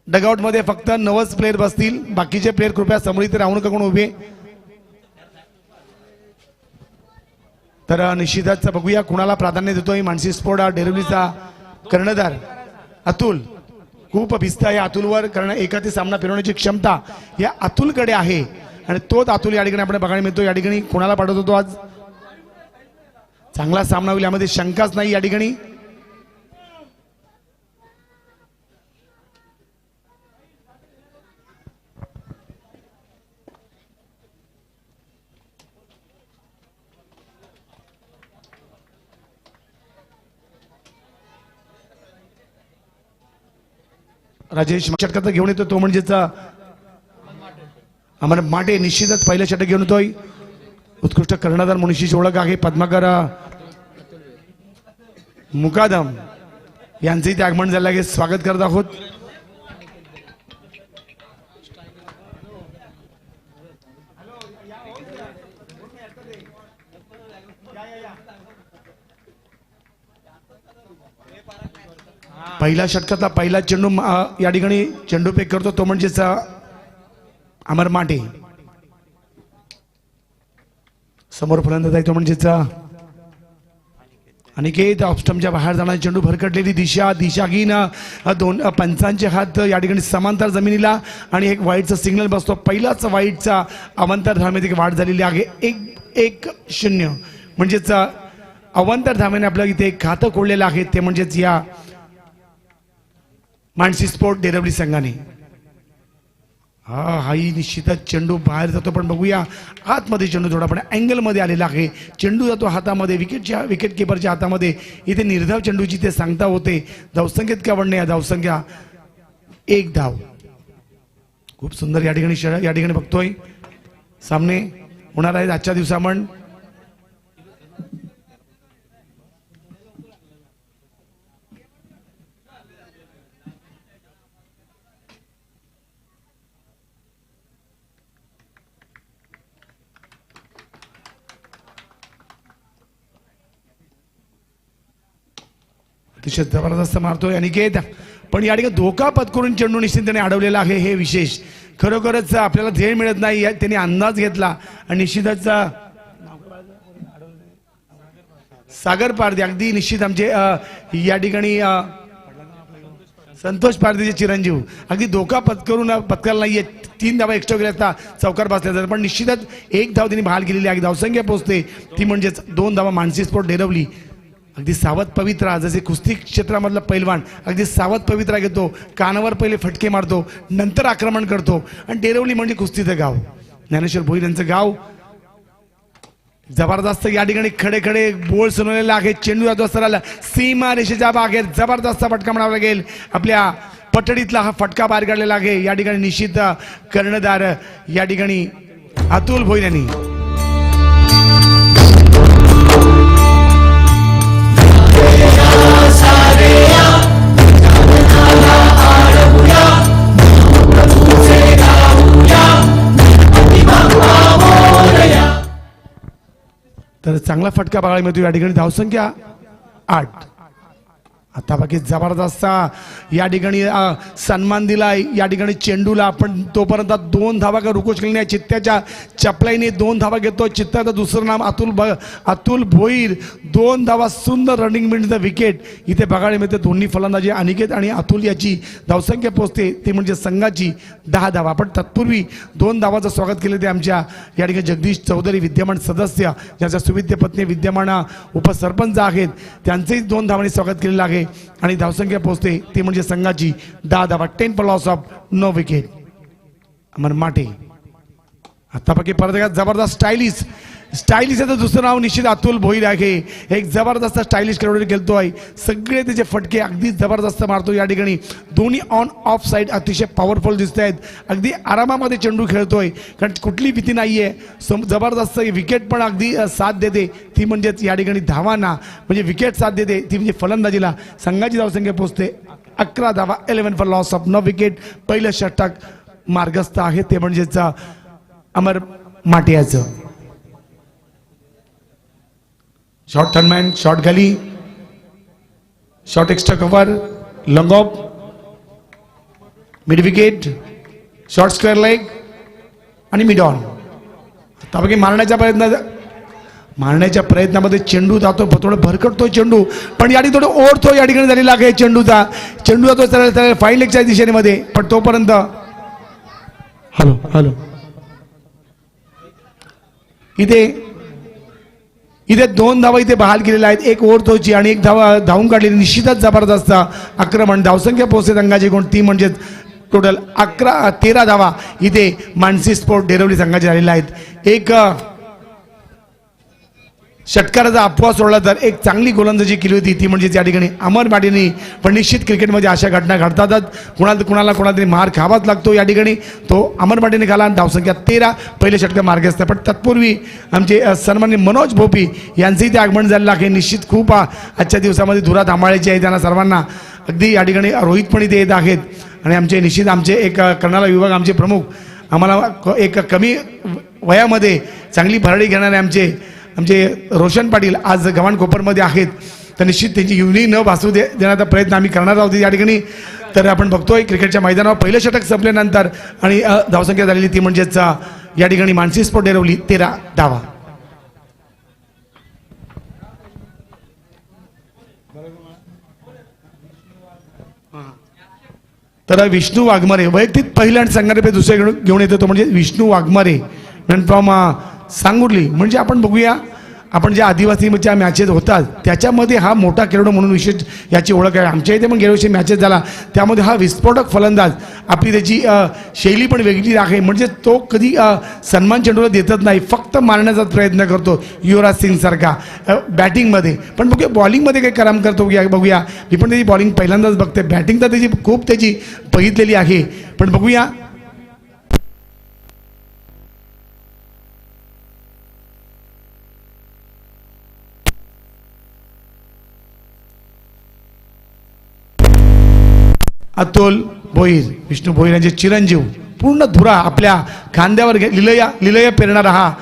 Dugout मध्ये फक्त 9 player बसतील, बाकीचे प्लेयर कृपया समोर इथे राहू नका कोण उभे. तर निश्चितच बघूया कुणाला प्राधान्य देतोय. मानसी स्पोर्ट डेरिव्हलीचा कर्णधार अतुल, खूप भिस्त आहे अतुलवर, कारण एकाची सामना फिरवण्याची क्षमता या अतुलकडे आहे आणि तोच अतुल या ठिकाणी आपण बघायला मिळतो. या ठिकाणी कोणाला पाठवतो तो आज चांगला सामना होईल यामध्ये शंकाच नाही. या ठिकाणी राजेश षटकात घेऊन येतो तो म्हणजेच अमर माटे. निश्चितच पहिलं षटक घेऊन येतोय. उत्कृष्ट कर्णधार म्हणून ओळख आहे. पद्माकर मुकादम यांचंही ते आगमन झालं आहे. स्वागत करत आहोत. पहिल्या षटकातला पहिला चेंडू या ठिकाणी चेंडू फेक करतो तो म्हणजेच अमर माटे. समोर फलंदाज आहे तो म्हणजेच अनिकेत. ऑफस्टमच्या बाहेर जाणारी चेंडू भरकटलेली दिशाहीन दोन पंचांचे हात या ठिकाणी समांतर जमिनीला आणि एक वाईटचा सिग्नल बसतो. पहिलाच वाईटचा अवांतर धावेमध्ये वाढ झालेली आहे. 1-0 म्हणजेच अवांतर धावेने आपलं इथे खातं खोडलेलं आहे ते म्हणजेच या मानसी स्पोर्ट डेरिव्हली संघाने. हाही निश्चितच चेंडू बाहेर जातो पण बघूया आतमध्ये चेंडू थोडा पण अँगल मध्ये आलेला आहे. चेंडू जातो हातामध्ये विकेट किपरच्या हातामध्ये. इथे निर्धाव चेंडूची ते सांगता होते. धावसंख्येत का वडणे धावसंख्या 1 धाव. खूप सुंदर या ठिकाणी बघतोय सामने होणार आहेत आजच्या दिवसामण. अतिशय जबरदस्त मारतोय अनिकेत, पण या ठिकाणी धोका पत्करून चेंडू निश्चितपणे अडवलेला आहे. हे विशेष खरोखरच आपल्याला ध्येय मिळत नाही. त्यांनी अंदाज घेतला आणि निश्चितच सागर पारधी अगदी निश्चित आमचे या ठिकाणी संतोष पारधीचे चिरंजीव अगदी धोका पत्करला नाहीये. 3 धावा एक्स्ट्रा गेल्या असता चौकार बसल्या जातात पण निश्चितच 1 धाव त्यांनी बहाल केलेली आहे. धावसंख्या पोहोचते ती म्हणजेच 2 धावा. मानसी स्पोर्ट डेरिव्हली अगदी सावध पवित्रा जसे कुस्ती क्षेत्रामधला पैलवान अगदी सावध पवित्रा घेतो. कानावर पहिले फटके मारतो नंतर आक्रमण करतो. आणि डेरिव्हली म्हणजे कुस्तीचं गाव. ज्ञानेश्वर भोईर यांचं गाव. जबरदस्त या ठिकाणी खडे खडे बोल सुनवलेला आहे. चेंडू जातो सरळ सीमा रेषेच्या बाहेर. जबरदस्त फटका म्हणावा लागेल. आपल्या पटडीतला हा फटका बाहेर काढलेला आहे. या ठिकाणी निश्चित कर्णधार या ठिकाणी अतुल भोईर यांनी. तर चांगला फटका बघायला मिळतो. या ठिकाणी धावसंख्या 8. आता बाकी जबरदस्त या ठिकाणी सन्मान दिलाय या ठिकाणी चेंडूला. पण तोपर्यंत 2 धावा का रुकोच केली नाही. चित्त्याच्या चपलाईने 2 धावा घेतो. चित्त्याचं दुसरं नाम अतुल भोईर. 2 धावा. सुंदर रनिंग मिनिटचं विकेट इथे बघायला मिळते. दोन्ही फलंदाजी अनिकेत आणि अतुल याची धावसंख्या पोहोचते ती म्हणजे संघाची 10 धावा. पण तत्पूर्वी 2 धावाचं स्वागत केले ते आमच्या या ठिकाणी जगदीश चौधरी विद्यमान सदस्य ज्याच्या सुविद्य पत्नी विद्यमान उपसरपंच आहेत त्यांचेही 2 धावांनी स्वागत केलेलं आहे. आणि धावसंख्या पोहोचते ती म्हणजे संघाची 10 धावा. 10 फॉर लॉस ऑफ 9 विकेट. अमर माटे आता बाकी परत जबरदस्त स्टायलिश याचं दुसरं नाव निश्चित अतुल भोईर आहे. एक जबरदस्त स्टायलिश खेळाडू खेळतोय. सगळे त्याचे फटके अगदी जबरदस्त मारतो. या ठिकाणी दोन्ही ऑन ऑफ साईड अतिशय पॉवरफुल दिसत आहेत. अगदी आरामामध्ये चेंडू खेळतोय कारण कुठली भीती नाहीये. जबरदस्त विकेट पण अगदी साथ देते ती म्हणजेच या ठिकाणी धावांना म्हणजे विकेट साथ देते ती म्हणजे फलंदाजीला. संघाची धावसंख्या पोहोचते 11 धावा. 11 फॉर लॉस ऑफ 9 विकेट. पहिलं षटक मार्गस्थ आहे ते म्हणजेच अमर माटियाचं. Short third man short gully short extra cover long off mid wicket, short square leg आणि मिड ऑन. आता बघा मारण्याच्या प्रयत्नामध्ये चेंडू जातो, थोडं भरकटतो चेंडू, पण या ठिकाणी थोडं ओढतो या ठिकाणी झालेला आहे चेंडूचा. चेंडू जातो सरळ सरळ फाईन लेगच्या दिशेमध्ये, पण तोपर्यंत हॅलो हॅलो इथे 2 धावा इथे बहाल केलेल्या आहेत. एक ओढतोची आणि एक धावून काढलेली. निश्चितच जबरदस्त आक्रमण. धावसंख्या पोहोचते संघाची कोण ती म्हणजे टोटल 13 धावा इथे मानसी स्पोर्ट डेरवली संघाचे झालेले आहेत. एक षटकाराचा अफवा सोडला तर एक चांगली गोलंदाजी केली होती ती म्हणजे त्या ठिकाणी अमर माडिनी. पण निश्चित क्रिकेटमध्ये अशा घटना घडतातच, कुणाला तरी मार खावाच लागतो. या ठिकाणी तो अमर माडिनी खाला. धावसंख्या 13, पहिले षटक मार्गे असतं. पण तत्पूर्वी आमचे सन्माननीय मनोज भोपी यांचंही ते आगमन झालेलं आहे. निश्चित खूप आजच्या दिवसामध्ये धुरा थांबाळायची आहे त्यांना सर्वांना. अगदी या ठिकाणी रोहित पण इथे येत आहेत आणि आमचे एक कर्नाला विभाग आमचे प्रमुख आम्हाला एक कमी वयामध्ये चांगली भराडी घेणारे आमचे रोशन पाटील आज गव्हाण कोपरमध्ये आहेत. तर निश्चित त्यांची युनी न भासू देण्याचा प्रयत्न आम्ही करणार आहोत या ठिकाणी. तर आपण बघतोय क्रिकेटच्या मैदानावर पहिलं षटक संपल्यानंतर आणि धावसंख्या झालेली ती म्हणजेच या ठिकाणी मानसी स्पोर्ट डेरवली 13 धावा. तर विष्णू वाघमारे वैयक्तिक पहिल्या आणि संघाने दुसरे घेऊन येतो तो म्हणजे विष्णू वाघमारे फ्रॉम सांगुर्ली. म्हणजे आपण बघूया आपण ज्या आदिवासीच्या मॅचेस होतात त्याच्यामध्ये हा मोठा खेळाडू म्हणून विशेष याची ओळख आहे. आमच्या इथे पण गेल्या वर्षी मॅचेस झाला त्यामध्ये हा विस्फोटक फलंदाज आपली त्याची शैली पण वेगळी आहे. म्हणजे तो कधी सन्मान चेंडूला देतच नाही, फक्त मारण्याचा प्रयत्न करतो युवराज सिंग सारखा बॅटिंगमध्ये. पण बघूया बॉलिंगमध्ये काही काम करतो बघूया. मी पण त्याची बॉलिंग पहिल्यांदाच बघते. बॅटिंग तर त्याची खूप बघितलेली आहे. पण बघूया अतुल भोईर, विष्णू भोईर यांचे चिरंजीव. पूर्ण धुरा आपल्या खांद्यावर लिलया पेरणारा हा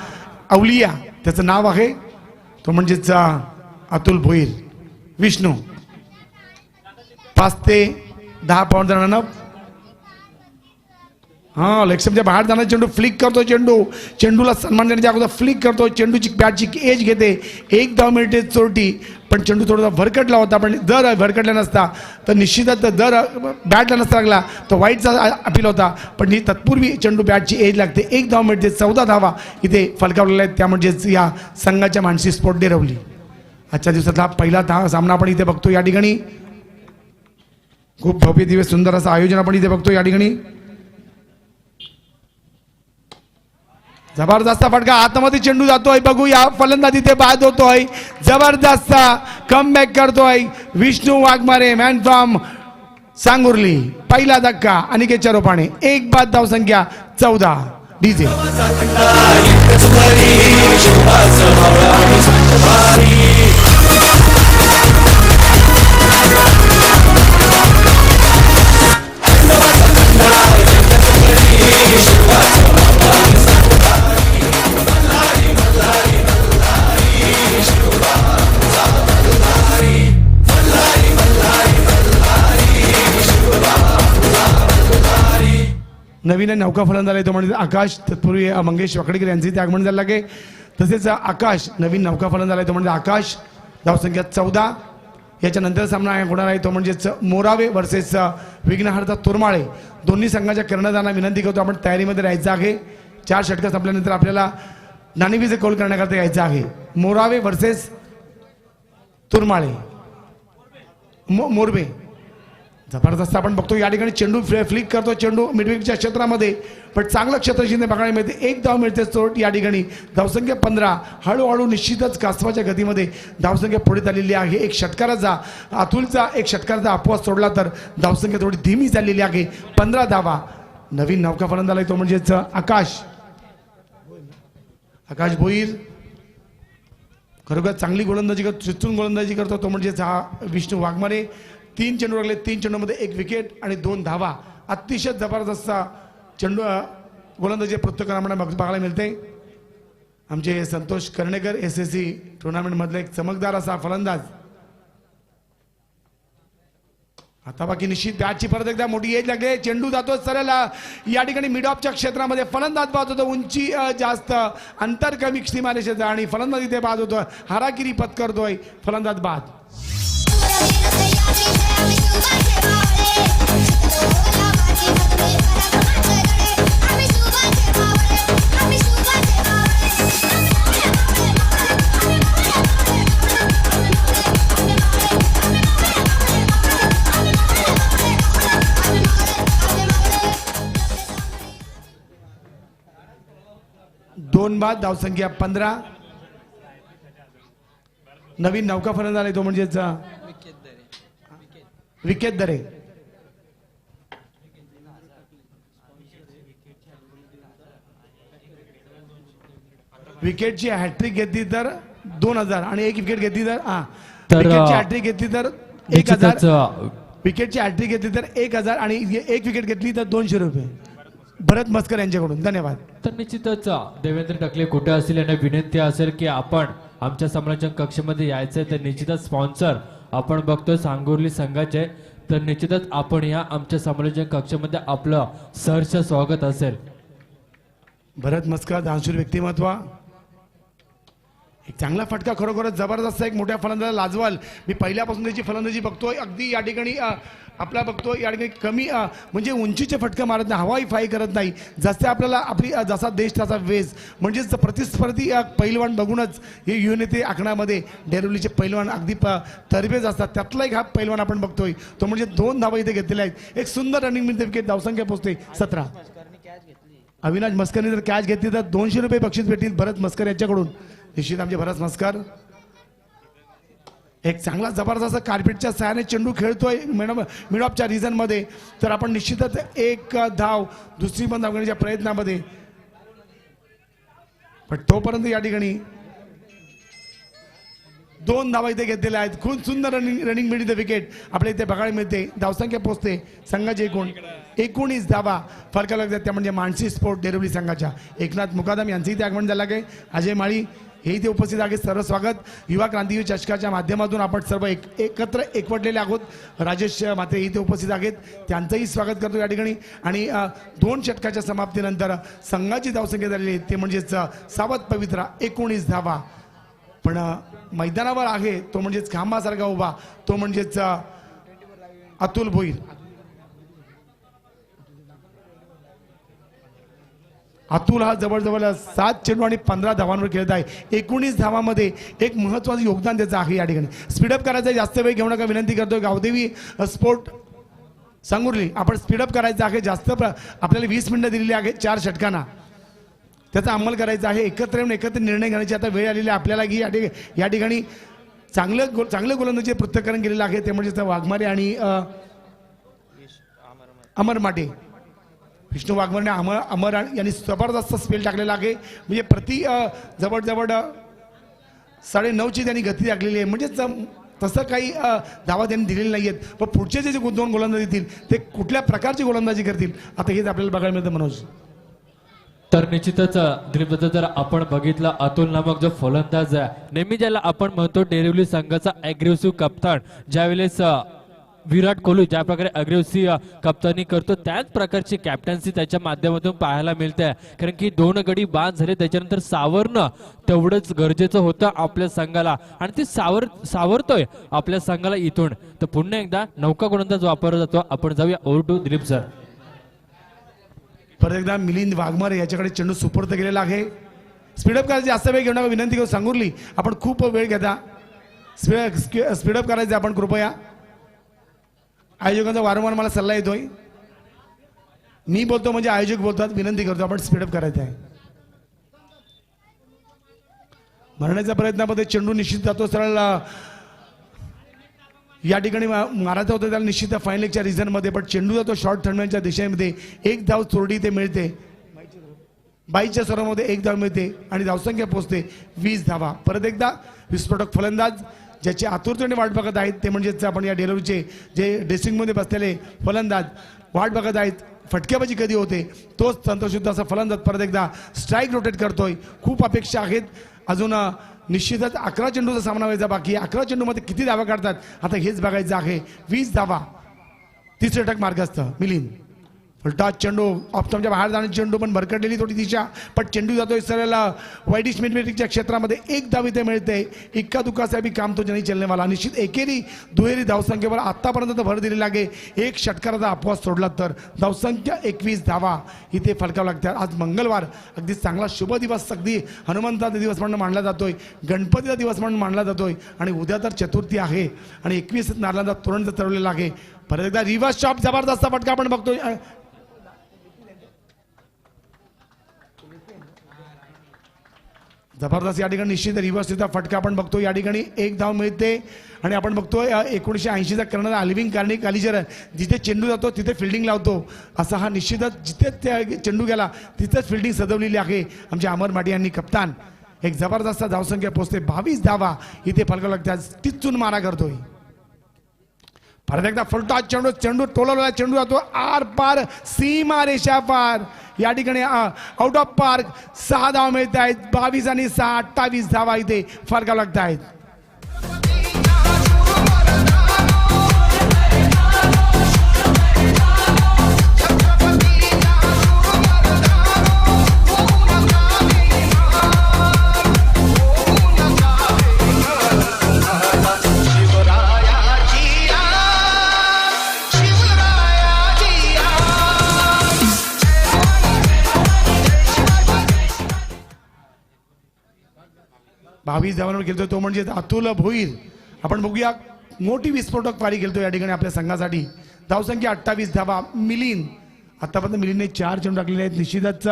अवलिया, त्याचं नाव आहे तो म्हणजेच अतुल भोईर. विष्णू 5 ते 10 पाऊंड जाणार. हां लेगस्टंपच्या बाहेर जाणार चेंडू फ्लिक करतो. चेंडूला सन्मान देण्याच्या अगोदर फ्लिक करतो. चेंडूची बॅटची एज घेते. 1 धाव मिळते चोरटी. पण चेंडू थोडासा भरकटला होता. पण जर भरकटला नसता तर निश्चितच जर बॅटला नसता लागला तर वाईटचा अपील होता. पण ही तत्पूर्वी चेंडू बॅटची एज लागते. 1 धाव मिळते. 14 धावा इथे फलकावलेल्या आहेत. त्या म्हणजेच या संघाच्या मानसी स्पोर्ट डेरवली. आजच्या दिवसातला पहिला सामना आपण इथे बघतो. या ठिकाणी खूप भव्य दिवस सुंदर असं आयोजन आपण इथे बघतो. या ठिकाणी जबरदस्त फटका आतमध्ये चेंडू जातोय. बघूया फलंदाज इथे बाद होतोय. जबरदस्त कमबॅक करतोय विष्णू वाघमारे मॅन फ्रॉम सांगुर्ली. पहिला धक्का अनिकेतच्या रूपाने. 1 बाद धावसंख्या 14. डीजे नवीन नौका फलंदाज आहे तो म्हणजे आकाश. तत्पूर्वी मंगेश वाकडेकर यांचे ते आगमन झालं आहे. तसेच आकाश नवीन नौका फलंदाज आहे तो म्हणजे आकाश. धावसंख्या 14. याच्यानंतर सामना होणार आहे तो म्हणजेच मोरावे वर्सेस विघ्नहर्ता तुरमाळे. दोन्ही संघाच्या कर्णधारांना विनंती करतो आपण तयारीमध्ये राहायचं आहे. 4 षटकं संपल्यानंतर आपल्याला नाणेफेकीचे कौल करण्याकरता यायचं आहे. मोरावे वर्सेस तुरमाळे मोरबे. जबरदस्त आपण बघतो या ठिकाणी चेंडू फ्लिक करतो. चेंडू मिडविकेटच्या क्षेत्रामध्ये पण चांगलं क्षेत्रशिंदे बघायला मिळते. 1 धाव मिळते चोट. या ठिकाणी धावसंख्या 15. हळूहळू निश्चितच कासवाच्या गतीमध्ये धावसंख्या पुढे झालेली आहे. एक षटकाराचा अपवाद सोडला तर धावसंख्या थोडी धीमी झालेली आहे. 15 धावा. नवीन नौका फलंदाज आहे तो म्हणजेच आकाश भोईर. खरोखर चांगली गोलंदाजी चिचून गोलंदाजी करतो तो म्हणजेच हा विष्णू वाघमारे. 3 चेंडू लागले. 3 चेंडूमध्ये 1 विकेट आणि 2 धावा. अतिशय जबरदस्त चेंडू गोलंदाजी पृथ्वीकरांना बघायला मिळते. आमचे संतोष कर्णेकर SSC टुर्नामेंट मधले एक चमकदार असा फलंदाज. आता बाकी निश्चित बॅटची परत एकदा मोठी एज लागली. चेंडू जातो सरळ या ठिकाणी मिड ऑफच्या क्षेत्रामध्ये. फलंदाज बाद होतो, उंची जास्त, अंतर कमी सीमारेषेचं आणि फलंदाज इथे बाद होतो. हारागिरी पत्करतोय फलंदाज बाद. दोन बाद, धावसंख्या 15. नवीन नौका फलंदाज आहे तो म्हणजेच विकेत दरे. विकेटची हॅट्रिक घेतली तर 2000 आणि एक विकेट घेतली तर विकेटची हॅट्रिक घेतली तर 1000. विकेटची हॅट्रिक घेतली तर 1000 आणि एक विकेट घेतली तर 200 रुपये. भरत मस्कर यांच्याकडून धन्यवाद. तर निश्चितच देवेंद्र टकले कुठे असतील यांना विनंती असेल की आपण आमच्या समालोचन कक्षामध्ये यायचंय. तर निश्चितच स्पॉन्सर आपण बघतो सांगोर्ली संघाचे. तर निश्चितच आपण या आमच्या समालोचन कक्षामध्ये आपलं सहर्ष स्वागत असेल. भरत मस्कर दानशूर व्यक्तिमत्व. एक चांगला फटका, खरोखरच जबरदस्त. एक मोठ्या फलंदाजाला लाजवाल. मी पहिल्यापासून त्याची फलंदाजी बघतोय. अगदी या ठिकाणी आपला बघतोय या ठिकाणी कमी म्हणजे उंचीचे फटके मारत नाही, हवाई फाई करत नाही. जसे आपल्याला आपली जसा देश तसा वेज म्हणजेच प्रतिस्पर्धी पैलवान बघूनच हे युनिते आखण्यामध्ये डेरिवलीचे पैलवान अगदी तरबेज असतात. त्यातला एक हा पैलवान आपण बघतोय तो म्हणजे 2 धावा इथे घेतलेल्या आहेत. एक सुंदर रनिंग मिळते. विकेट, धावसंख्या पोहोचते 17. अविनाश मस्करने जर कॅच घेतली तर 200 रुपये बक्षीस भेटतील भरत मस्कर यांच्याकडून. निश्चित आमचे भरत मस्कर एक चांगला जबरदस्त कार्पेटच्या सहाय्याने चेंडू खेळतोय मिड ऑफच्या रिजन मध्ये. तर आपण निश्चितच एक धाव दुसरी पण धाव घेण्याच्या प्रयत्नामध्ये. पण तोपर्यंत या ठिकाणी 2 धावा इथे घेतलेल्या आहेत. खूप सुंदर रनिंग मिळते. विकेट आपल्या इथे बघायला मिळते. धावसंख्या पोहोचते संघाचे एकूण 19 धावा फरक लागतात. त्या म्हणजे मानसी स्पोर्ट डेरिवली संघाच्या. एकनाथ मुकादम यांचं इथे आगमन झालं आहे. अजय माळी हे इथे उपस्थित आहेत. सर्व स्वागत. युवा क्रांतिवीर चषकाच्या माध्यमातून आपण सर्व एकत्र एकवटलेले आहोत. राजेश माते इथे उपस्थित आहेत, त्यांचंही स्वागत करतो या ठिकाणी. आणि 2 षटकाच्या समाप्तीनंतर संघाची धावसंख्या झालेली आहे ते म्हणजेच सावध पवित्रा 19 धावा. पण मैदानावर आहे तो म्हणजेच खांबासारखा उभा तो म्हणजेच अतुल भोईर. अतुल हा जवळजवळ 7 चेंडू आणि 15 धावांवर खेळत आहे. 19 धावांमध्ये एक महत्त्वाचं योगदान त्याचं आहे या ठिकाणी. स्पीडअप करायचं, जास्त वेळ घेऊ नका विनंती करतोय. गावदेवी स्पोर्ट सांगुर्ली आपण स्पीडअप करायचं आहे. जास्त आपल्याला 20 मिनिटं दिलेली आहे 4 षटकांना. त्याचा अंमल करायचा आहे. एकत्र येऊन एकत्र निर्णय घेण्याची आता वेळ आलेली आहे आपल्याला की या ठिकाणी चांगलं गोलंदाजी पृथक्करण केलेलं आहे ते म्हणजे वाघमारे आणि अमर माटे. विष्णू वाघमारे अमर यांनी जबरदस्त स्पेल टाकलेला आहे. म्हणजे प्रति जवळजवळ 9.5ची त्यांनी गती टाकलेली आहे. म्हणजे तसं काही धावा त्यांनी दिलेली नाही आहेत. पण पुढचे जे 2 गोलंदाजी येतील ते कुठल्या प्रकारची गोलंदाजी करतील आता हेच आपल्याला बघायला मिळतं मनोज. तर निश्चितच दिलीप जर आपण बघितलं अतुल नामक जो फलंदाज आहे नेहमी ज्याला आपण म्हणतो डेरिवली संघाचा अग्रेसिव्ह कप्तान, ज्यावेळेस विराट कोहली ज्या प्रकारे अग्रेसिव्ह कप्तानी करतो त्याच प्रकारची कॅप्टन्सी त्याच्या माध्यमातून पाहायला मिळते. कारण की 2 गडी बाद झाले त्याच्यानंतर सावरणं तेवढंच गरजेचं होतं आपल्या संघाला आणि ते सावरतोय आपल्या संघाला इथून. तर पुन्हा एकदा नौका गोलंदाज वापरला जातो. आपण जाऊया ओव्हर टू दिलीप सर. परत एकदा मिलिंद वाघमारे याच्याकडे चेंडू सुपूर्द केलेला आहे. स्पीडअप करायची, जास्त वेळ घेऊ नका विनंती करू. सांगुर्ली आपण खूप वेळ घेता. स्पीडअप करायचे आपण कृपया. आयोजकांचा वारंवार मला सल्ला येतोय. मी बोलतो म्हणजे आयोजक बोलतात. विनंती करतो आपण स्पीडअप करायचं आहे. मारण्याच्या प्रयत्नामध्ये चेंडू निश्चित जातो सरळ या ठिकाणी मारायचा होता त्याला निश्चित फाईन लेगच्या रिझनमध्ये. पण चेंडू जातो शॉर्ट थर्डमॅनच्या दिशेमध्ये. 1 धाव चोरडी ते मिळते. 22च्या सरामध्ये 1 धाव मिळते आणि धावसंख्या पोहोचते 20 धावा. परत एकदा विस्फोटक फलंदाज ज्याची आतुरतेने वाट बघत आहेत ते म्हणजेच आपण या डेरिवलीचे जे ड्रेसिंगमध्ये बसलेले फलंदाज वाट बघत आहेत. फटकेबाजी कधी होते तोच संतोषयुद्ध असा फलंदाज परत एकदा स्ट्राईक रोटेट करतोय. खूप अपेक्षा आहेत अजून. निश्चितच 11 चेंडूचा सामना व्हायचा बाकी. 11 चेंडूमध्ये किती धावा काढतात आता हेच बघायचं आहे. 20 धावा तिसरे षटक मार्गस्थ मिलिंद. फलटा चेंडू ऑप्शनच्या बाहेर जाण्याची चेंडू पण भरकटलेली थोडी दिशा, पण चेंडू जातोय सरळ वाईडिश मिडमेटिकच्या क्षेत्रामध्ये. एक धाव इथे मिळते. इक्का दुक्का से भी काम तो नहीं चलने वाला. निश्चित एकेरी दुहेरी धावसंख्येवर आतापर्यंत भर दिलेला आहे. एक षटकाराचा अपवास सोडला तर धावसंख्या 21 धावा इथे फलकावं लागतात. आज मंगळवार अगदी चांगला शुभ दिवस, अगदी हनुमंताचा दिवस म्हणून मानला जातोय, गणपतीचा दिवस म्हणून मानला जातोय आणि उद्या तर चतुर्थी आहे आणि 21 नारळांचा तोरण चढवलेला आहे. परत एकदा रिव्हर्स शॉट जबरदस्त फटका आपण बघतोय. जबरदस्त या ठिकाणी निश्चित रिव्हर्सचा फटका आपण बघतो. या ठिकाणी एक धाव मिळते आणि आपण बघतोय 1980चा करणारा अलिविंग कार्निक कालिजर जिथे चेंडू जातो तिथे फिल्डिंग लावतो. असा हा निश्चितच जिथे चेंडू गेला तिथेच फिल्डिंग सजवलेली आहे आमचे अमर माटी यांनी. कप्तान एक जबरदस्त धावसंख्या पोहोचते. 22 धावा इथे फलकावं लागतात. टिचून मारा करतोय. परत एकदा फलटा चेंडू, चेंडू टोलवलेला चेंडू जातो आर पार, सीमा रेषा पार. या ठिकाणी आउट ऑफ पार्क. 6 धावा मिळत आहेत. 22 आणि 6 28 धावा इथे फलकावं लागत आहेत. बावीस धावांवर खेळतोय तो म्हणजे अतुल भोईर. आपण बघूया मोठी विस्फोटक पारी खेळतोय या ठिकाणी आपल्या संघासाठी. धावसंख्या 28 धावा. मिलिंद आतापर्यंत मिलिंदने 4 चेंडू टाकलेले आहेत. निश्चितच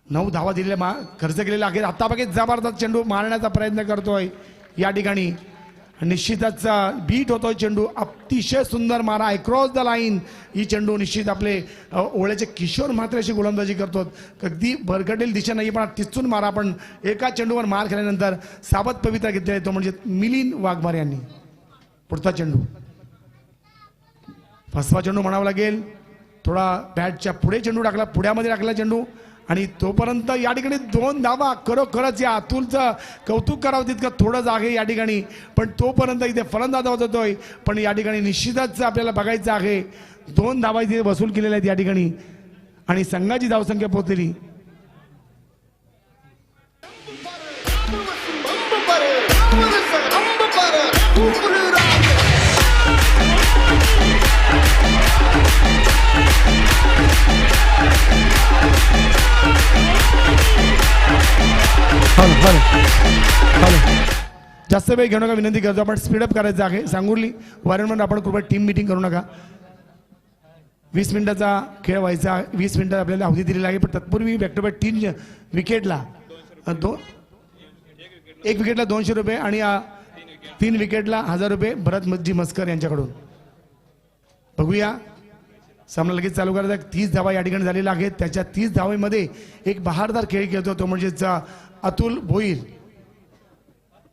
9 धावा दिलेल्या खर्च केलेला आहे. आता बघा जबरदस्त चेंडू मारण्याचा प्रयत्न करतोय या ठिकाणी. निश्चितच बीट होतोय चेंडू. अतिशय सुंदर मारा अक्रॉस द लाईन. ही चेंडू निश्चित आपले ओळ्याचे किशोर मात्र अशी गोलंदाजी करतो. अगदी भरकटेल दिशा नाही पण तिचून मारा. पण एका चेंडूवर मार केल्यानंतर सावध पवित्रा घेतलेला तो म्हणजे मिलिंद वाघमार यांनी. पुढचा चेंडू फसवा चेंडू म्हणावा लागेल. थोडा बॅटच्या पुढे चेंडू टाकला, पुढ्यामध्ये टाकला चेंडू आणि तोपर्यंत या ठिकाणी 2 धावा. खरोखरच या अतुलचं कौतुक करावं तितकं थोडंच आहे या ठिकाणी. पण तोपर्यंत इथे फलंदाज होतोय. पण या ठिकाणी निश्चितच आपल्याला बघायचं आहे 2 धावा इथे वसूल केलेल्या आहेत या ठिकाणी आणि संघाची धावसंख्या पोहोचलेली. जास्त वेळ घेऊ नका विनंती करतो. आपण स्पीडअप करायचं आहे. सांगुर्ली वारंवार आपण कृपया टीम मिटिंग करू नका. 20 मिनिटाचा खेळ व्हायचा. 20 मिनिटात आपल्याला अवधी दिलेली आहे. पण तत्पूर्वी बॅक टू बॅक 3 विकेटला 1 विकेटला 200 रुपये आणि 3 विकेटला 1000 रुपये भरत मस्कर यांच्याकडून. बघूया सामना लगेच चालू करायचा. 30 धावा या ठिकाणी झालेल्या आहेत. त्याच्या 30 धावेमध्ये एक बहारदार खेळ खेळतो तो म्हणजे अतुल भोईर.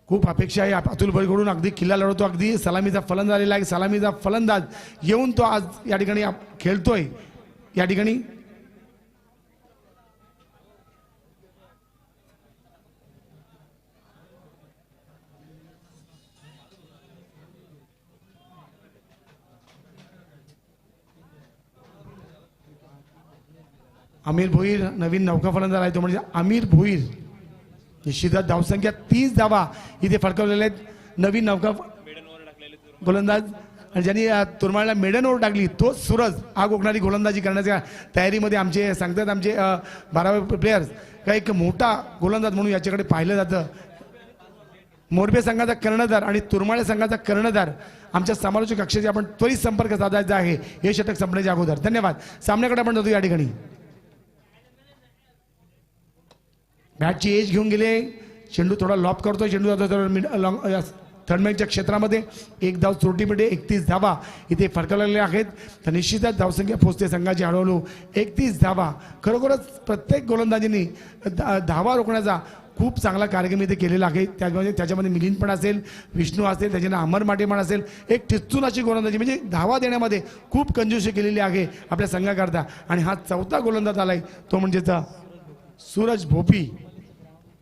खूप अपेक्षा आहे अतुल भोईरकडून. अगदी किल्ला लढवतो. अगदी सलामीचा फलंदाज आलेला आहे. सलामीचा फलंदाज येऊन तो आज या ठिकाणी खेळतोय या ठिकाणी. आमिर भोईर नवीन नौका फलंदाज आहे तो म्हणजे आमिर भोईर. निश्चितच धावसंख्या 30 धावा इथे फडकवलेल्या आहेत. नवीन नौका गोलंदाज आणि ज्यांनी तुरमाळला मेडन ओव्हर टाकली तो सूरज. आग ओकणारी गोलंदाजी करण्याच्या तयारीमध्ये आमचे सांगतात आमचे 12वे प्लेयर्स का एक मोठा गोलंदाज म्हणून याच्याकडे पाहिलं जातं. मोरबे संघाचा कर्णधार आणि तुरमाळे संघाचा कर्णधार आमच्या समालोचक कक्षाचे आपण त्वरित संपर्क साधायचा आहे हे षटक संपण्याच्या अगोदर. धन्यवाद. सामन्याकडे आपण जातो या ठिकाणी. बॅटची एज घेऊन गेले. चेंडू थोडा लॉप करतोय. चेंडू जातो थर्ड मॅचच्या क्षेत्रामध्ये. 1 धाव चोरटीमध्ये 31 धावा इथे फडकवलेल्या आहेत. तर निश्चितच धावसंख्या पोहोचते संघाची हळूहळू 31 धावा. खरोखरच प्रत्येक गोलंदाजींनी धावा रोखण्याचा खूप चांगला कार्यक्रम इथे केलेला आहे. त्याच्यामध्ये मिलिंद पण असेल, विष्णू असेल, त्याच्यानं अमर माटे पण असेल. एक टिचून अशी गोलंदाजी म्हणजे धावा देण्यामध्ये खूप कंजूसी केलेली आहे आपल्या संघाकरता. आणि हा 4था गोलंदाज आलाय तो म्हणजे सूरज भोपी.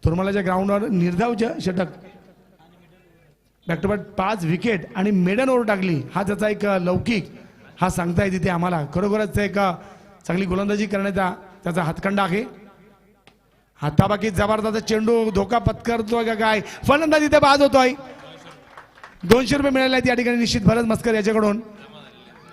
तुरमालाच्या ग्राउंडवर निर्धाव षटक. बॅक टू बॅक 5 विकेट आणि मेडन ओव्हर टाकली. हा त्याचा एक लौकिक हा सांगता येते आम्हाला. खरोखरच एक चांगली गोलंदाजी करण्याचा त्याचा हातखंडा आहे. हाताबाकी जबरदस्त चेंडू धोका पत्करतोय का काय, फलंदाजी ते बाद होतोय. 200 रुपये मिळाले आहेत या ठिकाणी निश्चित भरत मस्कर याच्याकडून.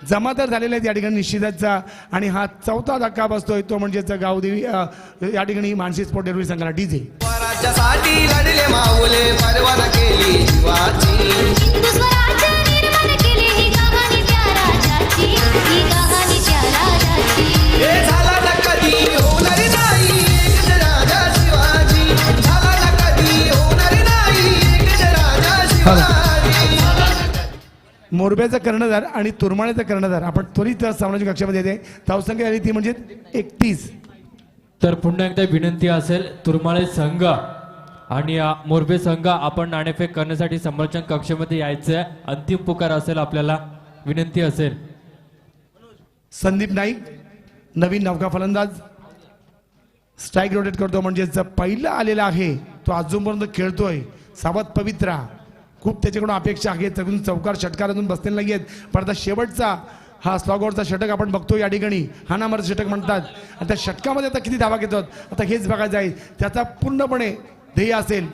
जमा तर झालेला आहे या ठिकाणी निश्चितच. आणि हा चौथा धक्का बसतोय तो म्हणजेच गावदेवी या ठिकाणी मानसी स्पोर्ट डेअरी संघाला डीजे. स्वराज्यासाठी लढले माऊले परवाना केली जीवाची. हिंदू स्वराज्य निर्माण केले ही कहाणी त्या राजाची, ही कहाणी त्या राजाची. हे झाला ना कधी होणार नाही एकच राजा शिवाजी. झाला ना कधी होणार नाही एकच राजा शिवाजी. मोरब्याचा कर्णधार आणि तुरमाळ्याचा कर्णधार आपण त्वरित सामनाच्या कक्षामध्ये येते. धावसंख्या आली ती म्हणजे 31. तर पुन्हा एकदा विनंती असेल तुरमाळे संघ आणि मोरबे संघ आपण नाणेफेक करण्यासाठी समोरच्या कक्षेमध्ये यायचंय. अंतिम पुकार असेल आपल्याला, विनंती असेल. संदीप नाईक नवीन नौका फलंदाज स्ट्राईक रोटेट करतो म्हणजेच पहिला आलेला आहे तो अजूनपर्यंत खेळतोय. सावध पवित्रा खूप त्याच्याकडून अपेक्षा आहेत. चौकार षटकारातून बसलेले नाही आहेत, पण आता शेवटचा हा स्लॉगवरचा षटक आपण बघतो या ठिकाणी. हा नामर षटक म्हणतात. आणि त्या षटकामध्ये आता किती धावा घेतात आता हेच बघायचं आहे. त्याचा पूर्णपणे ध्येय असेल.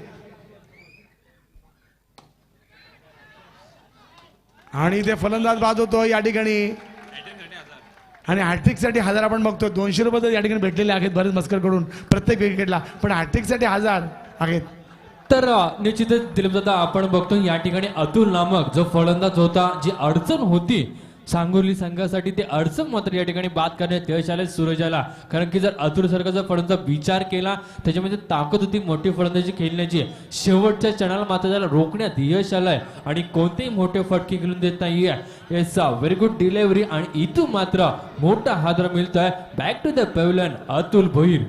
आणि ते फलंदाज बाद होतो या ठिकाणी. आणि हॅट्रिकसाठी 1000 आपण बघतो. 200 रुपये तर या ठिकाणी भेटलेले आहेत भरत मस्करकडून प्रत्येक विकेटला, पण हॅट्रिकसाठी 1000 आहेत. तर निश्चितच दिलीपदादा आपण बघतो या ठिकाणी अतुल नामक जो फलंदाज होता, जी अडचण होती सांगोली संघासाठी, ते अडचण मात्र या ठिकाणी बाद करण्यात यश आले सूरजाला. कारण की जर अतुल सारखाचा फलंदाज विचार केला त्याच्यामध्ये ताकद होती मोठी फलंदाजी खेळण्याची. शेवटच्या क्षणाला मात्र त्याला रोखण्यात यश आलंय आणि कोणतेही मोठे फटके खेळून देत नाहीये. येस व्हेरी गुड डिलेव्हरी आणि इथून मात्र मोठा हादरा मिळतोय. Back to the pavilion Atul Bhoir.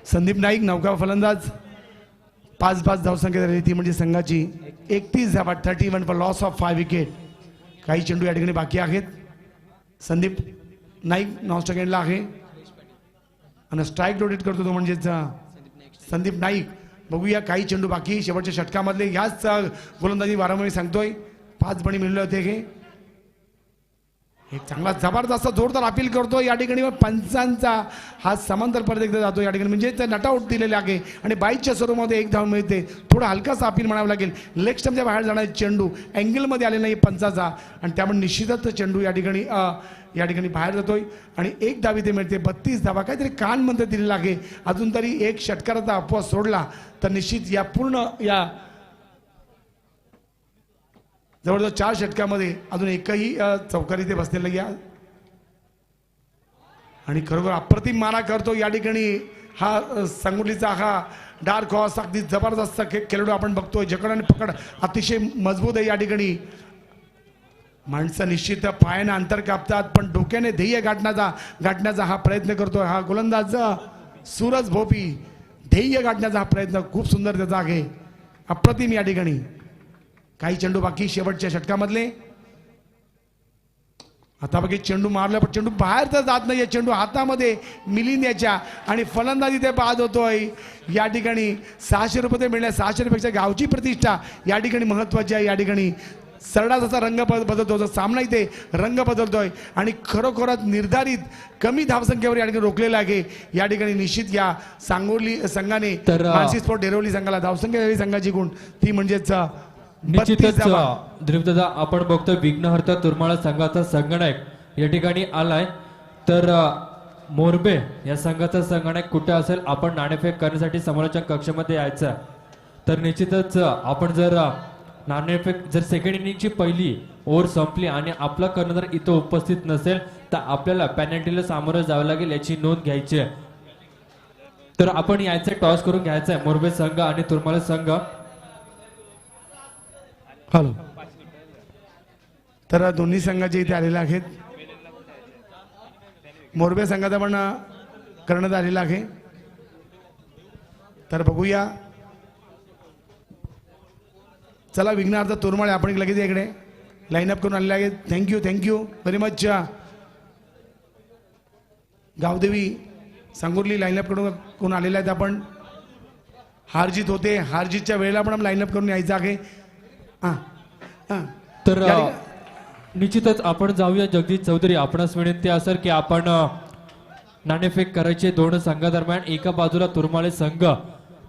Sandeep Naik नौका फलंदाज 5-5 धावसंख्या झाली ती म्हणजे संघाची 31 धावा. 31 फॉर लॉस ऑफ 5 विकेट. काही चेंडू या ठिकाणी बाकी आहेत. संदीप नाईक नॉन एंडला आहे आणि स्ट्राईक रोटेट करतो तो म्हणजेच संदीप नाईक. बघूया काही चेंडू बाकी शेवटच्या षटकामधले. ह्याच गोलंदाजी वारंवार सांगतोय. 5 बळी मिळले होते हे. एक चांगला जबरदस्त जोरदार अपील करतो या ठिकाणी. पंचांचा हा समांतर परत एकदा जातो या ठिकाणी म्हणजे नट आउट दिलेले आहे आणि 22च्या स्वरूपामध्ये 1 धाव मिळते. थोडा हलकासा अपील म्हणावं लागेल. लेग स्टंपच्या बाहेर जाणारे चेंडू अँगलमध्ये आले नाही पंचाचा आणि त्यामुळे निश्चितच चेंडू या ठिकाणी बाहेर जातोय आणि 1 धाव इथे मिळते. 32 धावा काहीतरी कान मंत्र दिलेला आहे. अजून तरी एक षटकाराचा अपवाद सोडला तर निश्चित या पूर्ण या जवळजवळ 4 षटकामध्ये अजून एकही चौकारी ते बसलेलं घ्या. आणि खरोखर अप्रतिम मारा करतो या ठिकाणी हा सांगोलीचा हा डार्क हॉर्स. अगदी जबरदस्त खेळाडू आपण बघतोय. जकड आणि पकड अतिशय मजबूत आहे या ठिकाणी. माणसं निश्चित पायाने अंतर कापतात पण डोक्याने ध्येय गाठण्याचा हा प्रयत्न करतोय हा गोलंदाज सूरज भोपी. ध्येय गाठण्याचा हा प्रयत्न खूप सुंदर त्याचा आहे. अप्रतिम या ठिकाणी. काही चेंडू बाकी शेवटच्या षटकामधले. आता बघा चेंडू मारला पण चेंडू बाहेर तर जात नाहीये. चेंडू हातामध्ये मिलिंद याच्या आणि फलंदाजी ते बाद होतोय या ठिकाणी. 600 रुपये ते मिळणे. 600 रुपयापेक्षा गावची प्रतिष्ठा या ठिकाणी महत्वाची आहे. या ठिकाणी सरडा जसा रंग बदलतो सामना इथे रंग बदलतोय आणि खरोखरच निर्धारित कमी धावसंख्येवर या ठिकाणी रोखलेला आहे. या ठिकाणी निश्चित या सांगोली संघाने मानसी स्पोर्ट डेरवली संघाला धावसंख्या संघाची गुण ती म्हणजेच निश्चितच दिलीपदादा आपण बघतोय विघ्नहर्ता तुरमाळा संघाचा संगणक या ठिकाणी आलाय. तर मोरबे या संघाचा संगणक कुठे असेल आपण नाणेफेक करण्यासाठी समोरच्या कक्षामध्ये यायचं. तर निश्चितच आपण जर नाणेफेक जर सेकंड इनिंगची पहिली ओव्हर संपली आणि आपला कर्णधार इथं उपस्थित नसेल तर आपल्याला पेनल्टीला सामोरं जावं लागेल याची नोंद घ्यायची आहे. तर आपण यायचं टॉस करून घ्यायचं आहे मोरबे संघ आणि तुरमाळा संघ. हॅलो. तर दोन्ही संघाचे इथे आलेले आहेत. मोरबे संघाचा पण करण्यात आलेला आहे. तर बघूया. चला विघ्नार्थ तोरमाळे आपण लगेच इकडे लाईन अप करून आलेले आहेत. Thank you very much. Gavdevi Sangurli lineup कडून कोण आलेले आहेत आपण हारजीत होते हारजीतच्या वेळेला पण लाईनअप करून यायचं आहे हां हां तर या ठिकाणी- निश्चितच आपण जाऊया जगदीश चौधरी आपणास विनंती असेल की आपण नाणेफेक करायचे दोन संघादरम्यान एका बाजूला तुरमाळे संघ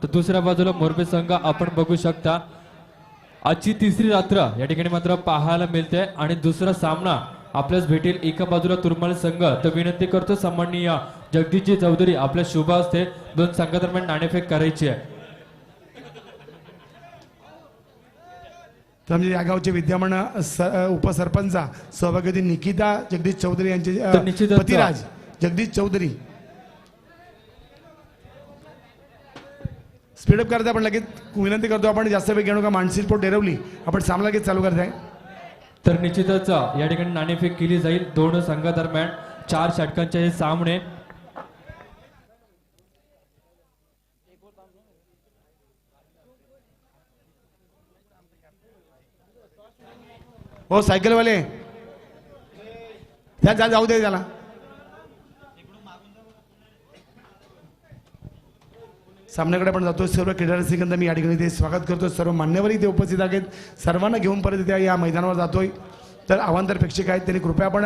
तर दुसऱ्या बाजूला मोरबे संघ आपण बघू शकता आजची तिसरी रात्र या ठिकाणी मात्र पाहायला मिळते आणि दुसरा सामना आपल्यास भेटेल एका बाजूला तुरमाळे संघ तर विनंती करतो सन्माननीय जगदीशजी चौधरी आपल्या शुभ हस्ते दोन संघादरम्यान नाणेफेक करायची आहे. तर म्हणजे या गावचे विद्यमान उपसरपंचा सहभागी होती निकिता जगदीश चौधरी यांचे तर निश्चितच- पतिराज जगदीश चौधरी स्पीडअप करता आपण लगेच विनंती करतो आपण जास्त वेळ घेऊ नका मानसी पोट डेरवली आपण सामना लगेच चालू करताय तर निश्चितच या ठिकाणी नाणेफेक केली जाईल दोन संघादरम्यान 4 षटकांचे हे सामने हो सायकलवाले जाऊ दे त्याला सामन्याकडे आपण जातो सर्व क्रीडा रसिकांना मी या ठिकाणी ते स्वागत करतो सर्व मान्यवर इथे उपस्थित आहेत सर्वांना घेऊन परत इथे या मैदानावर जातोय तर आव्हानदार प्रेक्षक आहेत त्यांनी कृपया आपण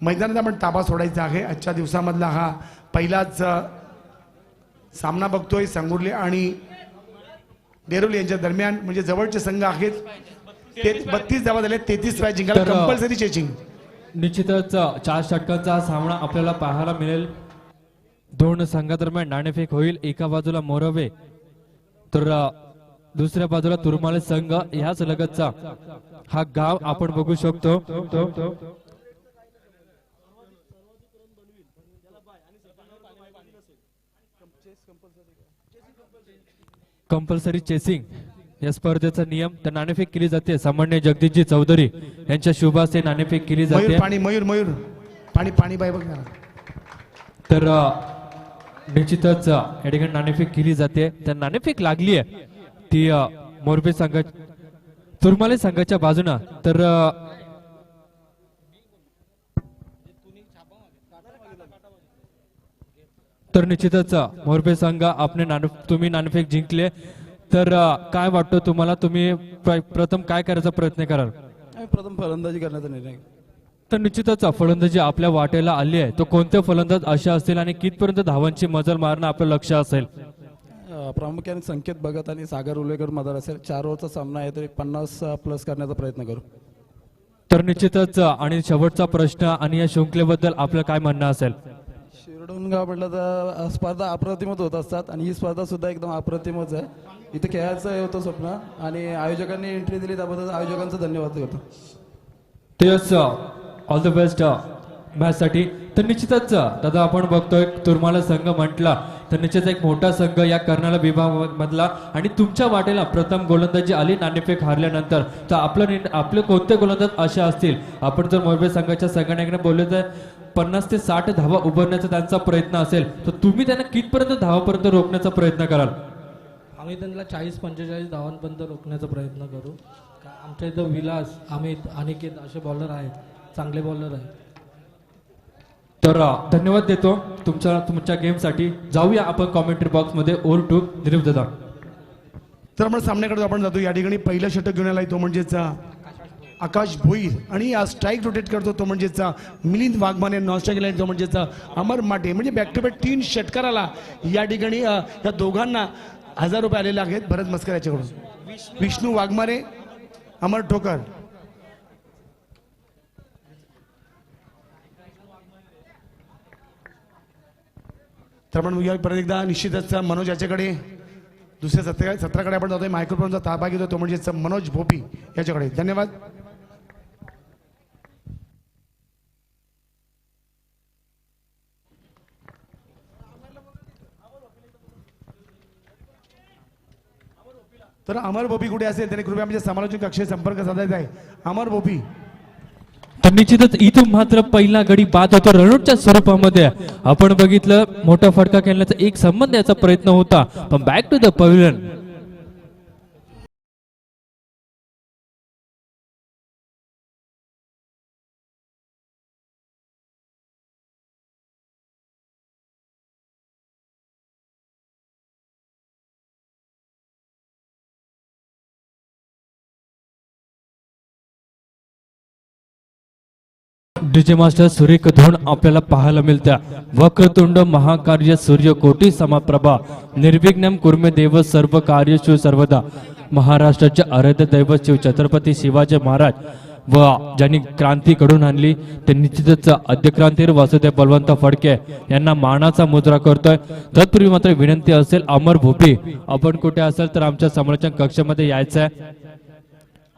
मैदानात आपण ताबा सोडायचा आहे आजच्या दिवसामधला हा पहिलाच सामना बघतोय सांगुर्ले आणि डेरोली यांच्या दरम्यान म्हणजे जवळचे संघ आहेत 32 धावा झाले 33 मॅच जिंकायला तर- कंपल्सरी चेचिंग निश्चितच 4 षटकांचा हा सामना आपल्याला पाहायला मिळेल दोन संघादरम्यान नाणेफेक होईल एका बाजूला मोरवे तर दुसऱ्या बाजूला तुरमाले संघ ह्याच लगतचा हा गाव आपण बघू शकतो कंपल्सरी चेसिंग या स्पर्धेचा नियम तर नाणेफेक केली जाते सामान्य जगदीशजी चौधरी यांच्या शुभ हस्ते नाणेफेक केली जाते मयूर पाणी मयूर पाणी पाणी बाय बघ जरा. तर निश्चितच या ठिकाणी नाणेफेक केली जाते तर नाणेफेक लागली आहे ती मोरबे संघ तुरमाले संघाच्या बाजूनं तर तर निश्चितच मोरबे संघ आपण तुम्ही नाणेफेक जिंकले तर काय वाटतं तुम्हाला तुम्ही प्रथम काय करायचा प्रयत्न कराल प्रथम फलंदाजी करण्याचा निर्णय घेतला. तर निश्चितच फलंदाजी आपल्या वाटेला आली आहे तो कोणते फलंदाज असे असतील आणि कितपर्यंत धावांची मजल मारणं आपलं लक्ष असेल प्रामुख्याने संकेत भगत आणि सागर उल्लेकर मदर असेल 4 ओव्हरचा सामना आहे तरी 50 प्लस करण्याचा प्रयत्न करू. तर निश्चितच आणि शेवटचा प्रश्न आणि या शृंखलेबद्दल आपलं काय म्हणणं असेल शिरडून गाव म्हटलं तर स्पर्धा अप्रतिमच होत असतात आणि ही स्पर्धा सुद्धा एकदम अप्रतिमच आहे. इथे खेळायचं होतं स्वप्न आणि आयोजकांनी एंट्री दिली त्याबद्दल आयोजकांचा धन्यवाद करतो. Yes all the best match साठी तर निश्चितच दादा आपण बघतोय तुरमाला संघ म्हटला तर निश्चित एक मोठा संघ या कर्नाला विभाग मधला आणि तुमच्या वाटेला प्रथम गोलंदाजी आली नाणेफेक हारल्यानंतर तर आपले कोणते गोलंदाज असे असतील आपण जर मोरबे संघाच्या संघटनेकडे बोलले तर 50 ते 60 धावा उभारण्याचा त्यांचा प्रयत्न असेल तर तुम्ही त्यांना कितपर्यंत धावापर्यंत रोखण्याचा प्रयत्न कराल आम्ही त्यांना 40-45 धावांपर्यंत रोखण्याचा प्रयत्न करू आमच्या इथं विलास अमित अनिकेत असे बॉलर आहेत चांगले बॉलर आहेत तर धन्यवाद देतो तुमच्या गेमसाठी जाऊया आपण कॉमेंट्री बॉक्स मध्ये ओर टू दिलीप दादा तर आपण सामन्याकडे आपण जातो या ठिकाणी पहिलं षटक घेऊन आलाय तो म्हणजेच आकाश भोईर आणि स्ट्राईक रोटेट करतो तो म्हणजेच मिलिंद वाघमाने नॉन स्ट्राईक लाईन तो म्हणजेच अमर माटे म्हणजे बॅक टू बॅक 3 षटकाराला या ठिकाणी या दोघांना 1000 रुपये आलेले आहेत भरत मस्कर याच्याकडून विष्णू वाघमारे अमर ठोकर तर आपण परत एकदा निश्चितच मनोज याच्याकडे दुसऱ्या सत्राकडे आपण जातोय मायक्रोफोनचा ताबा घेतो तो म्हणजे मनोज भोपी याच्याकडे धन्यवाद. तर अमर भोपी कुठे असेल त्याने कृपया आमच्या समालोचक कक्षेत संपर्क साधायचा आहे. अमर भोपी तर निश्चितच इथून मात्र पहिला गडी बाद होतो रणोटच्या स्वरूपामध्ये आपण बघितलं मोठा फटका खेळण्याचा एक संबंध याचा प्रयत्न होता पण back to the pavilion DJ master Surekh Dhon आपल्याला पाहायला मिळत्या. वक्रतुंड महाकार्य सूर्यकोटी समप्रभा निर्विघ्नम कुर्मे देव सर्व कार्येषु सर्वदा. महाराष्ट्राचे आराध्य दैवत शिव छत्रपती शिवाजी महाराज व ज्यांनी क्रांती घडवून आणली ते निश्चितच आद्यक्रांतीर वासुदेव बलवंत फडके यांना मानाचा मुद्रा करतोय. तत्पूर्वी मात्र विनंती असेल, अमर भोपी आपण कुठे असेल तर आमच्या समालोचन कक्षामध्ये यायचं आहे.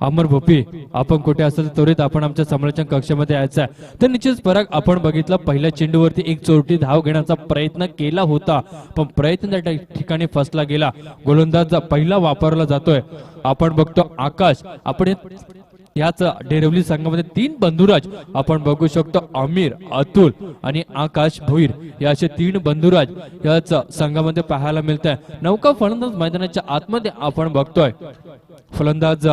अमर भोपी आपण कुठे असेल तर त्वरित आपण आमच्या समालोचन कक्षामध्ये यायचं आहे. तर निश्चित पराग आपण बघितलं, पहिल्या चेंडूवरती एक चोरटी धाव घेण्याचा प्रयत्न केला होता पण प्रयत्न त्या ठिकाणी फसला गेला. गोलंदाज पहिला वापरला जातोय. आपण बघतो आकाश, आपण याच डेरवली संघामध्ये 3 बंधुराज आपण बघू शकतो. आमिर, अतुल आणि आकाश भोईर या असे 3 बंधुराज याच संघामध्ये पाहायला मिळत आहे. नौका फलंदाज मैदानाच्या आतमध्ये आपण बघतोय. फलंदाज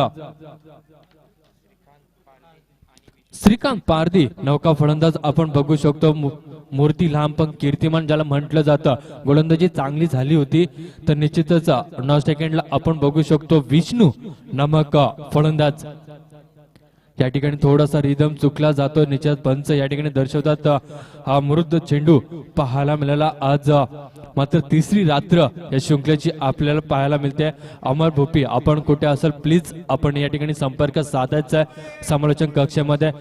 श्रीकांत पारधी, नौका फलंदाज आपण बघू शकतो. मूर्ती लांब पण कीर्तिमान ज्याला म्हटलं जातं. गोलंदाजी चांगली झाली होती तर निश्चितच 9 सेकंडला आपण बघू शकतो विष्णू नामक फलंदाज. या ठिकाणी थोडासा रिदम चुकला जातो. निश्चित पंच या ठिकाणी दर्शवतात हा मृद चेंडू पाहायला मिळाला. आज मात्र तिसरी रात्र या शृंखलेची आपल्याला पाहायला मिळते. अमर भोपी आपण कुठे असेल प्लीज आपण या ठिकाणी संपर्क साधायचा आहे समालोचन कक्षामध्ये.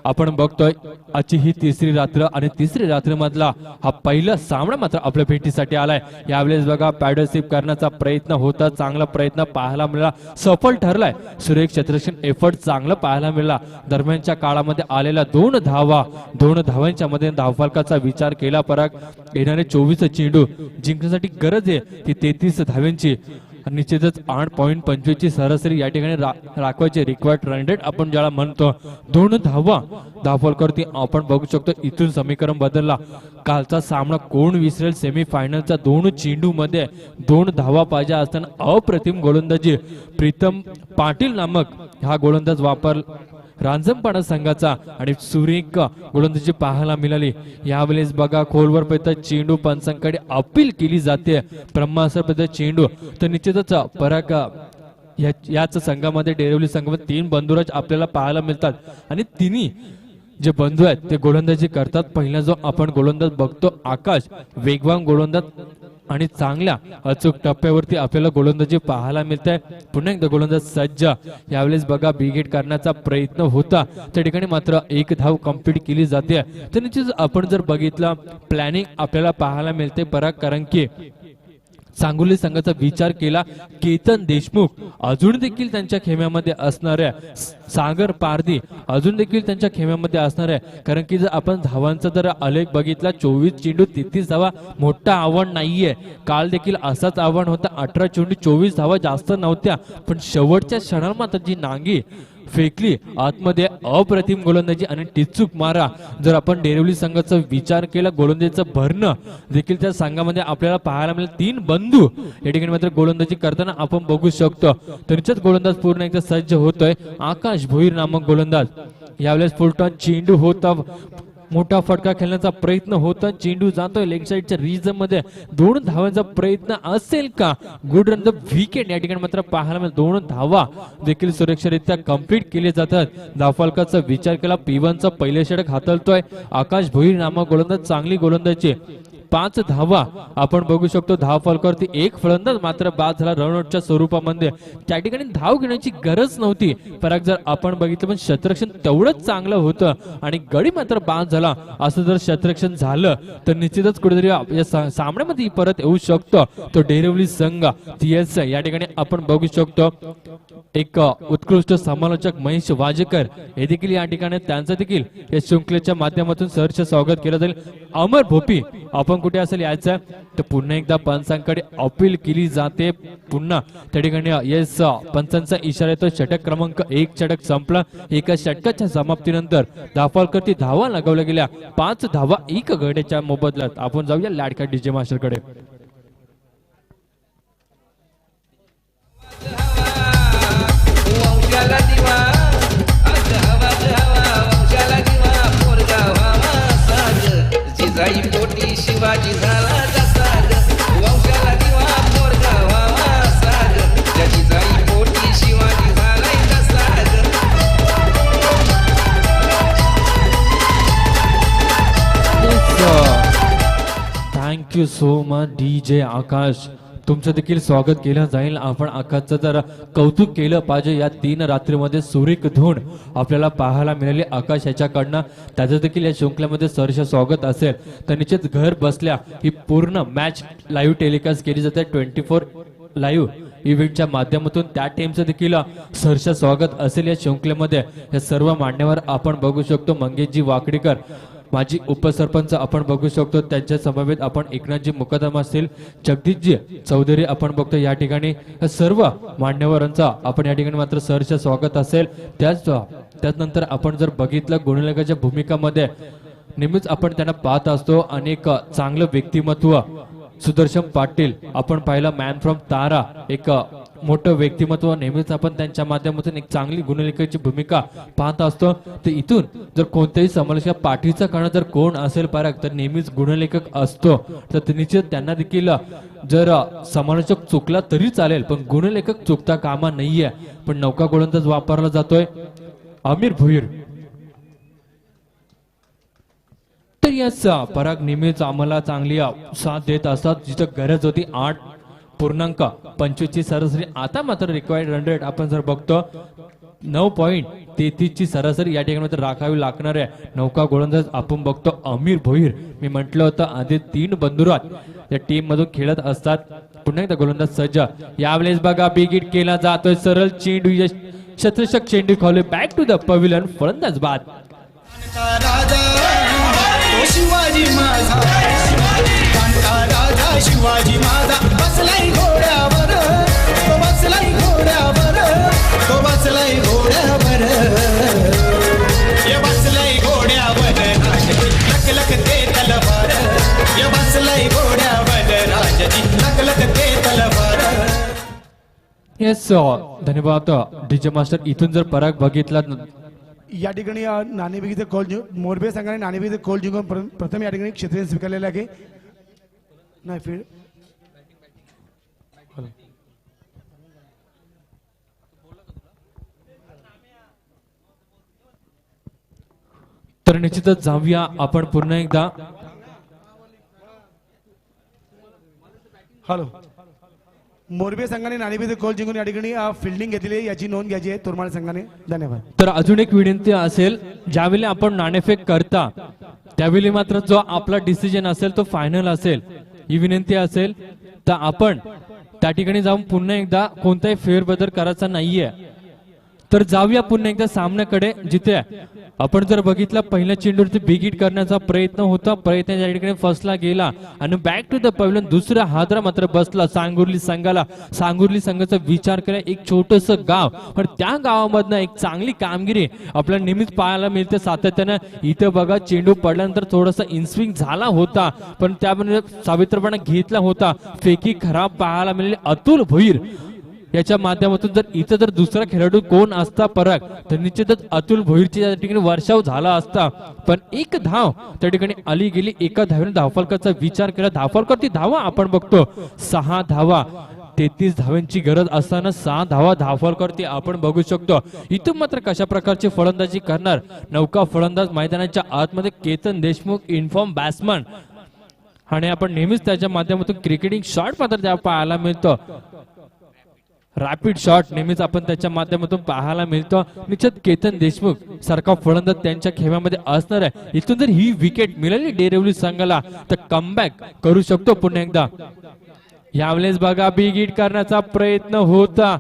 आपण बघतोय आजची ही तिसरी रात्र आणि तिसरी रात्र मधला हा पहिला सामना मात्र आपल्या भेटीसाठी आलाय. यावेळेस बघा पॅडलशिप करण्याचा प्रयत्न होता, चांगला प्रयत्न पाहायला मिळाला, सफल ठरलाय. सुरेख क्षेत्ररक्षण एफर्ट चांगला पाहायला मिळाला. दरम्यानच्या काळामध्ये आलेल्या 2 धावा, 2 धावांच्या मध्ये धावफलकाचा विचार केला. पराग येणारे 24 चेंडू जिंकण्यासाठी गरज आहे ती 33 धावांची. निश्चितच 8.25 ची सरासरी या ठिकाणी राखवायची रिक्वायर्ड रन रेट आपण ज्याला म्हणतो. 2 धावा धावफलकावरती आपण बघू शकतो. इथून समीकरण बदलला. कालचा सामना कोण विसरेल. सेमीफायनलचा 2 चेंडू मध्ये 2 धावा पाहिजे असताना अप्रतिम गोलंदाजी प्रीतम पाटील नामक हा गोलंदाज वापर रांजणपाडा संघाचा आणि सुरेख गोलंदाजी पाहायला मिळाली. यावेळेस बघा खोलवर पैता चेंडू पंचांकडे अपील केली जाते. ब्रह्मास्त्र पैता चेंडू तर निश्चितच पराग याच संघामध्ये डेरवली संघामध्ये 3 बंधुराज आपल्याला पाहायला मिळतात आणि तिन्ही जे बंधू आहेत ते गोलंदाजी करतात. पहिला जो आपण गोलंदाज बघतो आकाश, वेगवान गोलंदाज आणि चांगल्या अचूक टप्प्यावरती आपल्याला गोलंदाजी पाहायला मिळते. पुन्हा एकदा गोलंदाज सज्ज. यावेळेस बघा बिगेट करण्याचा प्रयत्न होता त्या ठिकाणी मात्र 1 धाव कंप्लीट केली जाते. तर निश्चित आपण जर बघितलं प्लॅनिंग आपल्याला पाहायला मिळते पराग, कारण की सांगोली संघाचा विचार केला. केतन देशमुख अजून देखील त्यांच्या खेम्यामध्ये असणाऱ्या, सागर पारधी अजून देखील त्यांच्या खेम्यामध्ये असणार आहे. कारण की जर आपण धावांचा जर आलेख बघितला 24 चेंडू 33 धावा मोठा आव्हान नाहीये. काल देखील असाच आव्हान होता. 18 चेंडू 24 धावा जास्त नव्हत्या पण शेवटच्या क्षणाला मात्र जी नांगी फेकली आतमध्ये अप्रतिम गोलंदाजी आणि टिचूक मारा. जर आपण डेरवली संघाचा विचार केला गोलंदाजीचं भरणं देखील त्या संघामध्ये आपल्याला पाहायला मिळेल. 3 बंधू या ठिकाणी मात्र गोलंदाजी करताना आपण बघू शकतो. त्यांच्याच गोलंदाज पूर्ण एकदा सज्ज होतोय. आकाश भोईर नामक गोलंदाज. यावेळेस फुलटॉन चेंडू होता, मोठा फटका खेळण्याचा प्रयत्न होता. चेंडू जातोय लेग साइडच्या रिजन मध्ये. 2 धावांचा प्रयत्न असेल का. गुड रन द विकेट या ठिकाणी मात्र पाहायला मिळेल. 2 धावा देखील सुरक्षितरित्या कंप्लीट केले जातात. धावफलकाचा विचार केला. P1चा पहिले षटक हाताळतोय आकाश भोईर नामक गोलंदाज. चांगली गोलंदाजी. 5 धावा आपण बघू शकतो. धावफलकावरती 1 फलंदाज मात्र बाद झाला रनआउटच्या स्वरूपामध्ये. त्या ठिकाणी धाव घेण्याची गरज नव्हती. पराग जर आपण बघितलं पण क्षेत्ररक्षण तेवढंच चांगलं होतं आणि गडी मात्र बाद झाला. असं जर क्षेत्ररक्षण झालं तर निश्चितच कुठेतरी या सामन्यामध्ये परत येऊ शकतो तो डेरवली संघ. TS या ठिकाणी आपण बघू शकतो. एक उत्कृष्ट समालोचक महेश वाजेकर हे देखील या ठिकाणी त्यांचं देखील या शृंखलेच्या माध्यमातून सहर्ष स्वागत केलं जाईल. अमर भोपी आपण कुठे असेल यायचं तर पुन्हा एकदा पंचांकडे अपील केली जाते. पुन्हा त्या ठिकाणी येस पंचांचा इशारा येतो. षटक क्रमांक 1 षटक संपला. एका षटकाच्या समाप्तीनंतर धावफलकावरती धावा लगावल्या गेल्या. 5 धावा 1 गड्याच्या मोबदल्यात. आपण जाऊया लाडका डीजे मास्टर कडे. वंशाला दिवा आज हवाच हवा वंशाला दिवा पोरगा व्हावा साज जिजाई पोटी शिवाजी झाला जसाज वंशाला दिवा पोरगा व्हावा साज त्या जिजाई पोटी शिवाजी झालाय जसाज थँक्यू सो मच DJ आकाश. तुमचं देखील स्वागत केलं जाईल. आपण आकाशचं जर कौतुक केलं पाहिजे. या 3 रात्रीमध्ये सुरेख धून आपल्याला पाहायला मिळाली आकाश याच्याकडनं. त्याचं देखील या शृंखलेमध्ये सहर्ष स्वागत असेल. तर निश्चित घर बसल्या ही पूर्ण मॅच लाईव्ह टेलिकास्ट केली जाते 24 लाईव्ह इव्हेंटच्या माध्यमातून. त्या टीमचं देखील सहर्ष स्वागत असेल या शृंखलेमध्ये. हे सर्व मान्यवर आपण बघू शकतो. मंगेशजी वाकडीकर माजी उपसरपंच आपण बघू शकतो. त्यांच्या समवेत आपण एकनाथजी मुकदम असतील, जगदीशजी चौधरी आपण बघतो या ठिकाणी. या सर्व मान्यवरांचा आपण या ठिकाणी मात्र सहर्ष स्वागत असेल. त्यानंतर आपण जर बघितलं गुणलेखाच्या भूमिकामध्ये नेहमीच आपण त्यांना पाहत असतो. अनेक चांगलं व्यक्तिमत्व सुदर्शन पाटील आपण पाहिलं, मॅन फ्रॉम तारा, एक मोठं व्यक्तिमत्व. नेहमीच आपण त्यांच्या माध्यमातून एक चांगली गुणलेखाची भूमिका पाहत असतो. तर इथून जर कोणत्याही समालोचक पाठीचा काळ जर कोण असेल पारख तर नेहमीच गुणलेखक असतो. तर निश्चित त्यांना देखील जर समालोचक चुकला तरी चालेल पण गुणलेखक चुकता कामा नाहीये. पण नौका गोलंदाज वापरला जातोय आमिर भुईर. तर याच पराग नेहमीच आम्हाला चांगली साथ देत असतात. जिथं गरज होती 8.25 ची सरासरी. आता मात्र रिक्वायर्ड रन रेट आपण जर बघतो 9.33 ची सरासरी या ठिकाणी राखावी लागणार आहे. नौका गोलंदाज आपण बघतो आमिर भोईर. मी म्हटलं होतं आधी 3 बंधुरात या टीम मधून खेळत असतात. पुन्हा एकदा गोलंदाज सज्ज. यावेळेस बघा बिग हिट केला जातोय. सरळ चेंडू शतशक चेंडू खाली बॅक टू द पविलियन. फलंदाज बाद. शिवाजी माझा राजा शिवाजी माझा बसलाई घोड्यावर तो बसलाई घोड्यावर तो बसलाई घोड्यावर ये बसलाई घोड्यावर राजाची लक लक ते तलवार ये बसलाई घोड्यावर राजाची लक लक ते तलवार. येस धन्यवाद डीजे मास्टर. इथून जर पराग बघितला या ठिकाणी नाणेफेकीचे कॉल मोरबे संघाने नाणेफेकीचे कॉल जिंकून प्रथम या ठिकाणी क्षेत्रीय स्वीकारलेले आहे. नाही फील्ड तर निश्चितच जाऊया आपण पुन्हा एकदा. हॅलो. मोरबे संघाने नाणेफेकीचे कॉल जिंकून या ठिकाणी फिल्डिंग घेतली याची नोंद घ्यायची आहे तोरमाळ संघाने. धन्यवाद. तर अजून एक विनंती असेल, ज्यावेळी आपण नाणेफेक करता त्यावेळी मात्र जो आपला डिसिजन असेल तो फायनल असेल. ही विनंती असेल तर आपण त्या ठिकाणी जाऊन पुन्हा एकदा कोणताही फेरबदल करायचा नाहीये. तर जाऊया पुन्हा एकदा सामन्याकडे. जिथे आपण जर बघितलं पहिल्या चेंडूवरती बिग हिट करण्याचा प्रयत्न होता. प्रयत्न या ठिकाणी फसला गेला आणि बॅक टू द पवेलियन दुसरा हादरा मात्र बसला सांगुर्ली संघाला. सांगुर्ली संघाचा विचार केला एक छोटस गाव पण त्या गावामधनं एक चांगली कामगिरी आपल्याला नेहमीच पाहायला मिळते सातत्यानं. इथं बघा चेंडू पडल्यानंतर थोडासा इनस्विंग झाला होता पण त्यामध्ये सावित्रपणा घेतला होता. फेकी खराब पाहायला मिळाली अतुल भोईर याच्या माध्यमातून. जर इथं जर दुसरा खेळाडू कोण असता पराग तर निश्चितच अतुल भोईरची त्या ठिकाणी वर्षाव झाला असता. पण एक धाव त्या ठिकाणी आली गेली. एका धावेने धावफलकाचा विचार केला. धावफलकावरती धावा आपण बघतो 6 धावा. 33 धावांची गरज असताना 6 धावा धावफलकावरती आपण बघू शकतो. इथून मात्र कशा प्रकारची फलंदाजी करणार नौका फलंदाज मैदानाच्या आतमध्ये केतन देशमुख इन्फॉर्म बॅट्समन आणि आपण नेहमीच त्याच्या माध्यमातून क्रिकेटिंग शॉट मात्र त्या पाहायला मिळतो. रॅपिड शॉट नेहमीच आपण त्याच्या माध्यमातून पाहायला मिळतो. निश्चित केतन देशमुख सारखा फलंदाज त्यांच्या खेळामध्ये असणार आहे. इथून जर ही विकेट मिळाली डेरिव्हली संघाला तर कमबॅक करू शकतो पुन्हा एकदा. यावेळेस बघा बिग हिट करण्याचा प्रयत्न होता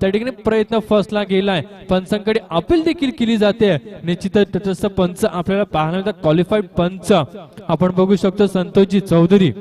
त्या ठिकाणी प्रयत्न फसला गेलाय. पंचांकडे अपील देखील केली जाते. निश्चितच तटस्थ पंच आपल्याला पाहायला मिळतात. क्वालिफाईड पंच आपण बघू शकतो संतोषजी चौधरी.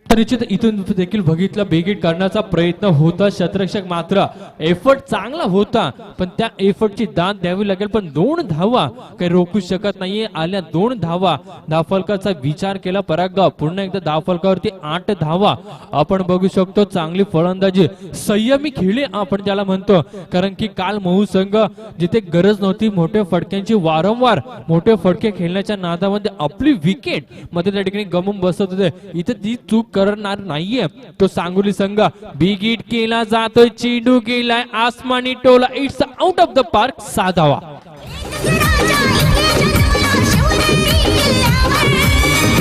तर निश्चित इथून देखील बघितलं बेगीट करण्याचा प्रयत्न होता, शतरक्षक मात्र एफर्ट चांगला होता पण त्या एफर्टची दाद द्यावी लागेल. पण 2 धावा काही रोखू शकत नाहीये. आल्या 2 धावा. धावफलकाचा विचार केला पराग पुन्हा एकदा धावफलकावरती 8 धावा आपण बघू शकतो. चांगली फलंदाजी, संयमी खेळी आपण ज्याला म्हणतो, कारण की काल महू संघ जिथे गरज नव्हती मोठ्या फटक्यांची, वारंवार मोठे फटके खेळण्याच्या नादामध्ये आपली विकेट मध्ये त्या ठिकाणी गमून बसत होते. इथे ती चूक करणार नाहीये तो सांगोली संघ. बिग हिट केला जातोय, चेंडू गेलाय आसमानी टोला, it's out of the park. 6 धावा.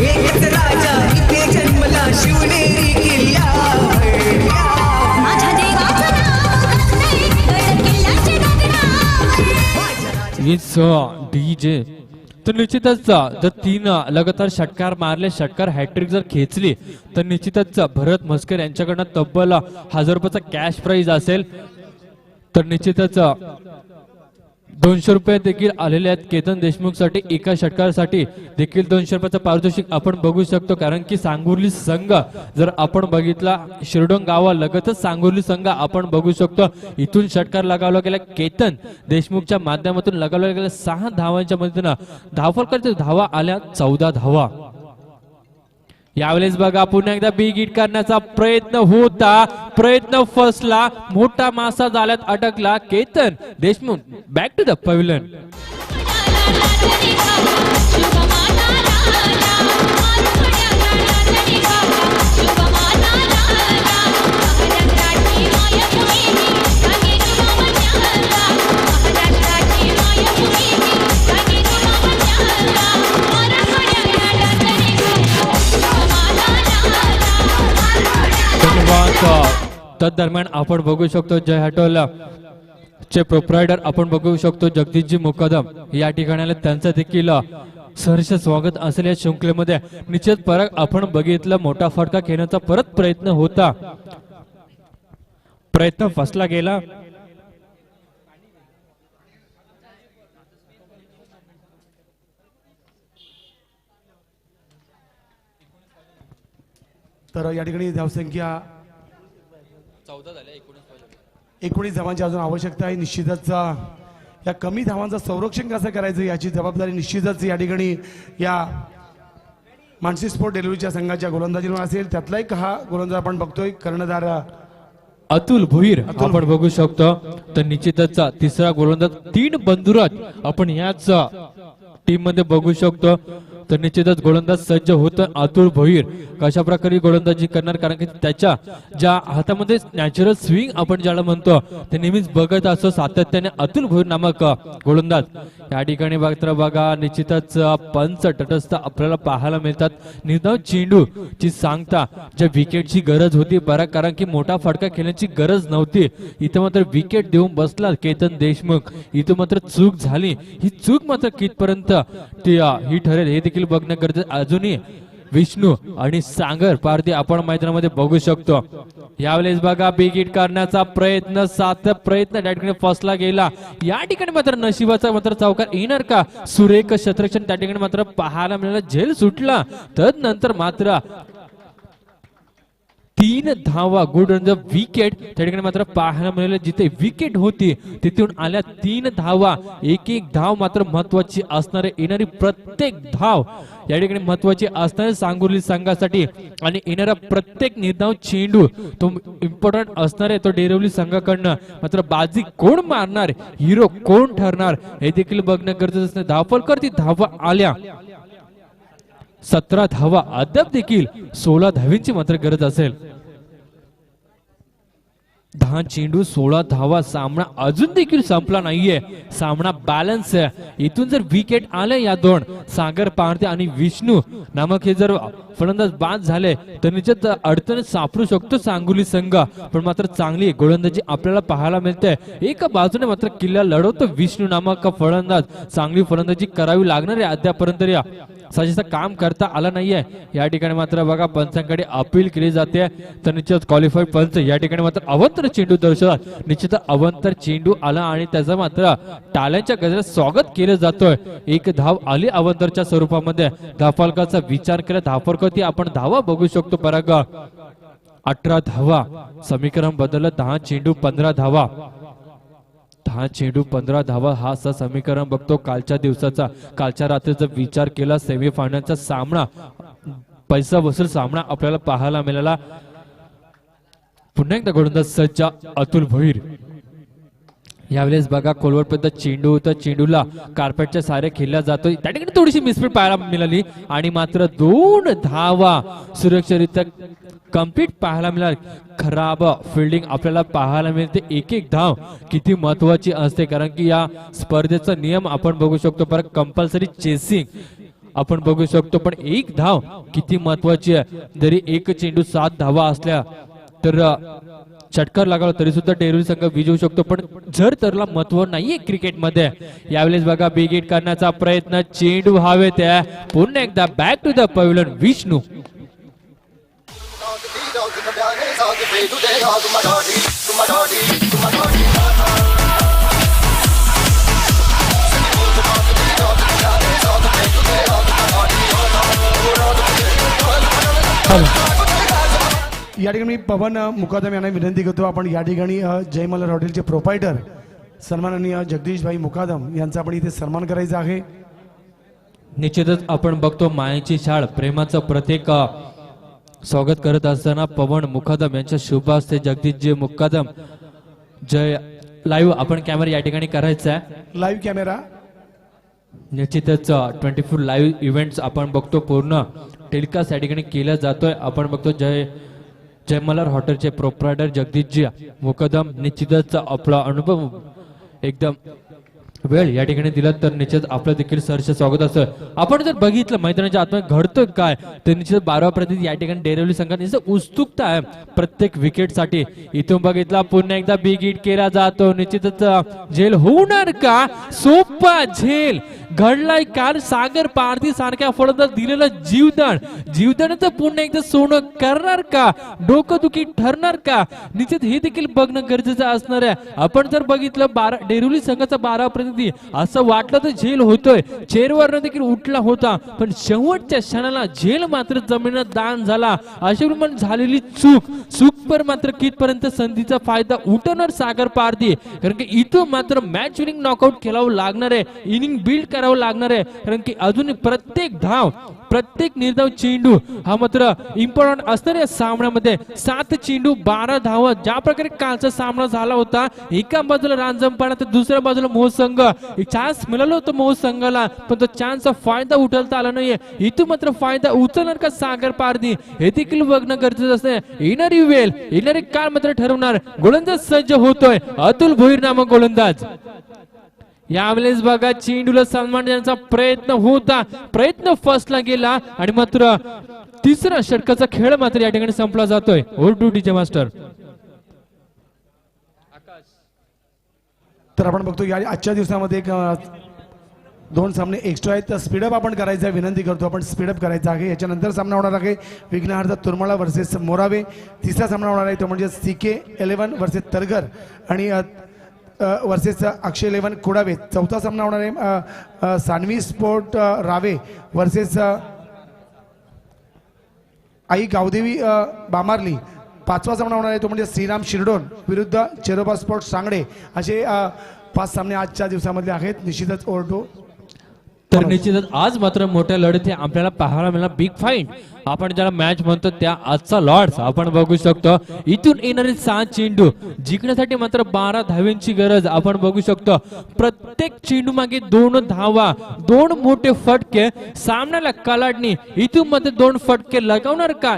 एकच राजा इथे जन्मला शिवनेरी किल्ल्यावर. माझ्या देवाचं नाव गड किल्ल्याचे डोंगरावर. डीजे. तर निश्चितच जर 3 लगातार षटकार मारले, षटकार हॅट्रिक जर खेचली तर निश्चितच भरत म्हस्कर यांच्याकडनं तब्बल 1000 रुपयाचा कॅश प्राइज असेल. तर निश्चितच 200 रुपये देखील आलेले आहेत केतन देशमुख साठी. एका षटकारासाठी देखील 200 रुपयाचं पारितोषिक आपण बघू शकतो, कारण की सांगोली संघ जर आपण बघितला शिरडोन गावालगतच सांगोली संघ आपण बघू शकतो. इथून षटकार लगावला गेला केतन देशमुखच्या माध्यमातून, लगावला गेला 6 धावांच्या मदतीनं. धावफलकाच्या धावा आल्या 14 धावा. यावेळेस बघा पुन्हा एकदा बिग हिट करण्याचा प्रयत्न होता, प्रयत्न फसला, मोठा मासा जाळ्यात अडकला. Ketan Deshmukh back to the pavilion. दरम्यान आपण बघू शकतो जय हॉटेल चे प्रोप्रायटर आपण बघू शकतो जगदीशजी मुकदम या ठिकाणी त्यांचं देखील सहर्ष स्वागत असेल या शृंखलेमध्ये. निश्चित परत आपण बघितलं मोठा फटका खेळण्याचा परत प्रयत्न होता, प्रयत्न फसला गेला. तर या ठिकाणी धावसंख्या 19 धावांची अजून आवश्यकता आहे. निश्चितच या कमी धावांचं संरक्षण कसं करायचं याची जबाबदारी निश्चितच या ठिकाणी या मानसी स्पोर्ट डेलिव्हरीच्या संघाच्या गोलंदाजीवर असेल. त्यातला एक हा गोलंदाज आपण बघतोय कर्णधार अतुल भोईर आपण बघू शकतो. तर निश्चितच तिसरा गोलंदाज 3 बंधुराज आपण याच टीम मध्ये बघू शकतो. तर निश्चितच गोलंदाज सज्ज होत अतुल भोईर कशा प्रकारे गोलंदाजी करणार, कारण की त्याच्या ज्या हातामध्ये नॅचरल स्विंग आपण ज्याला म्हणतो ते नेहमीच बघत असतो सातत्याने अतुल भोईर नामक गोलंदाज. या ठिकाणी बघता बघा निश्चितच पंच तटस्थ आपल्याला पाहायला मिळतात. निर्धाव चेंडू ची सांगता ज्या विकेटची गरज होती बरं, कारण की मोठा फटका खेळण्याची गरज नव्हती. इथं मात्र विकेट देऊन बसला केतन देशमुख. इथं मात्र चूक झाली. ही चूक मात्र कितपर्यंत ही ठरेल हे देखील बघणं गरजेचं. अजूनही विष्णू आणि सागर पारधी आपण मैदानामध्ये बघू शकतो. यावेळेस बघा बिग हिट करण्याचा प्रयत्न, सात प्रयत्न त्या ठिकाणी फसला गेला. या ठिकाणी मात्र नशिबाचा मात्र चौकार येणार का? सुरेख शतरक्षण त्या ठिकाणी मात्र पाहायला मिळाला, झेल सुटला. तदनंतर मात्र 3 धावा गुड रन विकेट त्या ठिकाणी मात्र पाहायला मिळाले. जिथे विकेट होती तिथून आल्या 3 धावा. एक धाव मात्र महत्वाची असणारे, येणारी प्रत्येक धाव या ठिकाणी महत्वाची असणारे सांगोली संघासाठी. आणि येणारा प्रत्येक निर्धाव चेंडू तो इम्पॉर्टंट असणार आहे. तो डेरिवली संघाकडनं मात्र बाजी कोण मारणार, हिरो कोण ठरणार हे देखील बघणं गरजेचं असतं. धावफलकावरती धावा आल्या 17 धावा. अद्याप देखील 16 धावींची मात्र गरज असेल. 10 चेंडू 16 धावा. सामना अजून देखील संपला नाहीये, सामना बॅलन्स आहे. इथून जर विकेट आले या 2 सागर पारधी आणि विष्णू नामक हे जर फलंदाज बाद झाले तर निश्चित अडचण सापडू शकतो सांगोली संघ. पण मात्र चांगली गोलंदाजी आपल्याला पाहायला मिळते. एका बाजूने मात्र किल्ला लढवतो विष्णू नामक फलंदाज. चांगली फलंदाजी करावी लागणार आहे. अद्यापर्यंत साजेसा काम करता आला नाहीये. या ठिकाणी मात्र बघा पंचांकडे अपील केली जाते. तर निश्चित क्वालिफाईड पंच या ठिकाणी मात्र अवंतर चेंडू दर्शवतात. निश्चित अवंतर चेंडू आला आणि त्याचं मात्र टाळ्यांच्या गजरात स्वागत केलं जातोय. एक धाव आली अवंतरच्या स्वरूपामध्ये. धावफलकाचा विचार केला धावफलकावरती आपण धावा बघू शकतो. पराग 18 धावा समीकरण बदललं. 10 चेंडू 15 धावा. 10 चेंडू 15 धावा हा असं समीकरण बघतो. कालच्या दिवसाचा कालच्या रात्रीचा विचार केला सेमीफायनलचा सामना पैसा वसूल सामना आपल्याला पाहायला मिळाला. पुन्हा एकदा गोलंदाज सज्ज अतुल भोईर. यावेळेस बघा कोलवरपर्यंत चेंडू होता. चेंडूला कार्पेटच्या सारे खेळला जातो. त्या ठिकाणी थोडीशी मिसफीट पाहायला मिळाली आणि मात्र 2 धावा सुरक्षितरित्या कंप्लीट पाहायला मिळाली. खराब फिल्डिंग आपल्याला पाहायला मिळते. एक धाव किती महत्वाची असते कारण की या स्पर्धेचा नियम आपण बघू शकतो. परत कंपल्सरी चेसिंग आपण बघू शकतो पण एक धाव किती महत्वाची आहे. जरी एक चेंडू 7 धावा असल्या तर षटकार लागला तरी सुद्धा डेरिव्हली संघ विजयू शकतो. पण जर त्याला महत्व नाहीये क्रिकेटमध्ये. यावेळेस बघा बिग हिट करण्याचा प्रयत्न. चेंडू हवेत आहे. पुन्हा एकदा back to the pavilion Vishnu. या ठिकाणी मी पवन मुकादम यांना विनंती करतो आपण या ठिकाणी जय मल्हार हॉटेलचे प्रोपायटर सन्माननीय जगदीश भाई मुकादम यांचा आपण इथे सन्मान करायचा आहे. निश्चितच आपण बघतो मायेची शाळ प्रेमाचं प्रत्येक स्वागत करत असताना पवन मुकादम यांच्या शुभ हस्ते जगदीशजी मुकादम जय लाईव्ह आपण कॅमेरा या ठिकाणी करायचा आहे. लाईव्ह कॅमेरा निश्चितच 24 लाईव्ह इव्हेंट्स आपण बघतो पूर्ण टेलिकास्ट या ठिकाणी केला जातोय. आपण बघतो जय मल्हार हॉटेलचे प्रोप्रायटर जगदीशजी मुकदम. निश्चितच आपला अनुभव एकदम वेळ या ठिकाणी दिला तर निश्चित आपलं देखील सहर्ष स्वागत असतं. आपण जर बघितलं मैदानाच्या आतमध्ये घडतोय काय तर निश्चित 12 प्रतिनिधी या ठिकाणी डेरिव्हली संघात उत्सुकता आहे प्रत्येक विकेटसाठी. इथून बघितला पुन्हा एकदा बिग हिट केला जातो. निश्चितच झेल होणार का? सोपा झेल घडलाय काल सागर पारधी सारख्या फलंदाज दिलेलं जीवदानाचं पुन्हा एकदा सोनं करणार का? डोकंदुखी ठरणार का? निश्चित हे देखील बघणं गरजेचं असणार आहे. आपण जर बघितलं डेरिव्हली संघाचा 12 प्रतिनिधी असं वाटलं तर झेल होतोय. चेअरवरनं देखील उठला होता पण शेवटच्या क्षणाला झेल मात्र जमिनीत दान झाला. अशा प्रमाणे झालेली चूक पर मात्र कितपर्यंत संधीचा फायदा उठवणार सागर पारधी कारण की इथं मात्र मॅच विनिंग नॉकआउट खेळावं लागणार आहे. इनिंग बिल्ड करावं लागणार आहे कारण की अजून प्रत्येक धाव प्रत्येक निर्धाव चेंडू हा मात्र इम्पॉर्टंट असणार या सामन्यामध्ये. 7 चेंडू 12 धावा ज्या प्रकारे कालचा सामना झाला होता. एका बाजूला रांजणपाडा तर दुसऱ्या बाजूला मोह संघ. एक चान्स मिळाला होता मोह संघाला पण तो चान्सचा फायदा उचलता आला नाहीये. इथून मात्र फायदा उचलणार का सागर पारधी हे देखील बघणं गरजेचं असते. येणारी काळ मात्र ठरवणार. गोलंदाज सज्ज होतोय अतुल भोईर नामक गोलंदाज. यावेळेस बघा चेंडूला सन्मान देण्याचा प्रयत्न होता. प्रयत्न फसला गेला आणि मात्र तिसरा षटकाचा खेळ मात्र या ठिकाणी संपला जातोय. Over two DJ master. तर आपण बघतो या आजच्या दिवसामध्ये 2 सामने एक्स्ट्रा आहेत तर स्पीडअप आपण करायचं आहे. विनंती करतो आपण स्पीडअप करायचं आहे. याच्यानंतर सामना होणार आहे विघ्नहर्ता तुरमाळा वर्सेस मोरावे. तिसरा सामना होणार आहे तो म्हणजे CK11 वर्सेस तरगर आणि वर्सेस अक्षय 11 कुडावे. चौथा सामना होणार आहे सानवी स्पोर्ट रावे वर्सेस आई गावदेवी बामारली. 5वा सामना होणार आहे तो म्हणजे श्रीराम शिरडोन विरुद्ध चेरोबा स्पोर्ट सांगडे. असे 5 सामने आजच्या दिवसामधले आहेत. निश्चितच ओव्हर तर निश्चितच आज मात्र मोठ्या लढती आपल्याला पाहायला मिळणार. बिग फाईट आपण ज्याला मॅच म्हणतो त्या आजचा लॉर्ड्स आपण बघू शकतो. इथून येणारे 7 चेंडू जिंकण्यासाठी मात्र 12 धाव्यांची गरज आपण बघू शकतो. प्रत्येक चेंडू मागे 2 धावा 2 मोठे फटके सामन्याला कलाडणी. इथून मध्ये 2 फटके लगावणार का?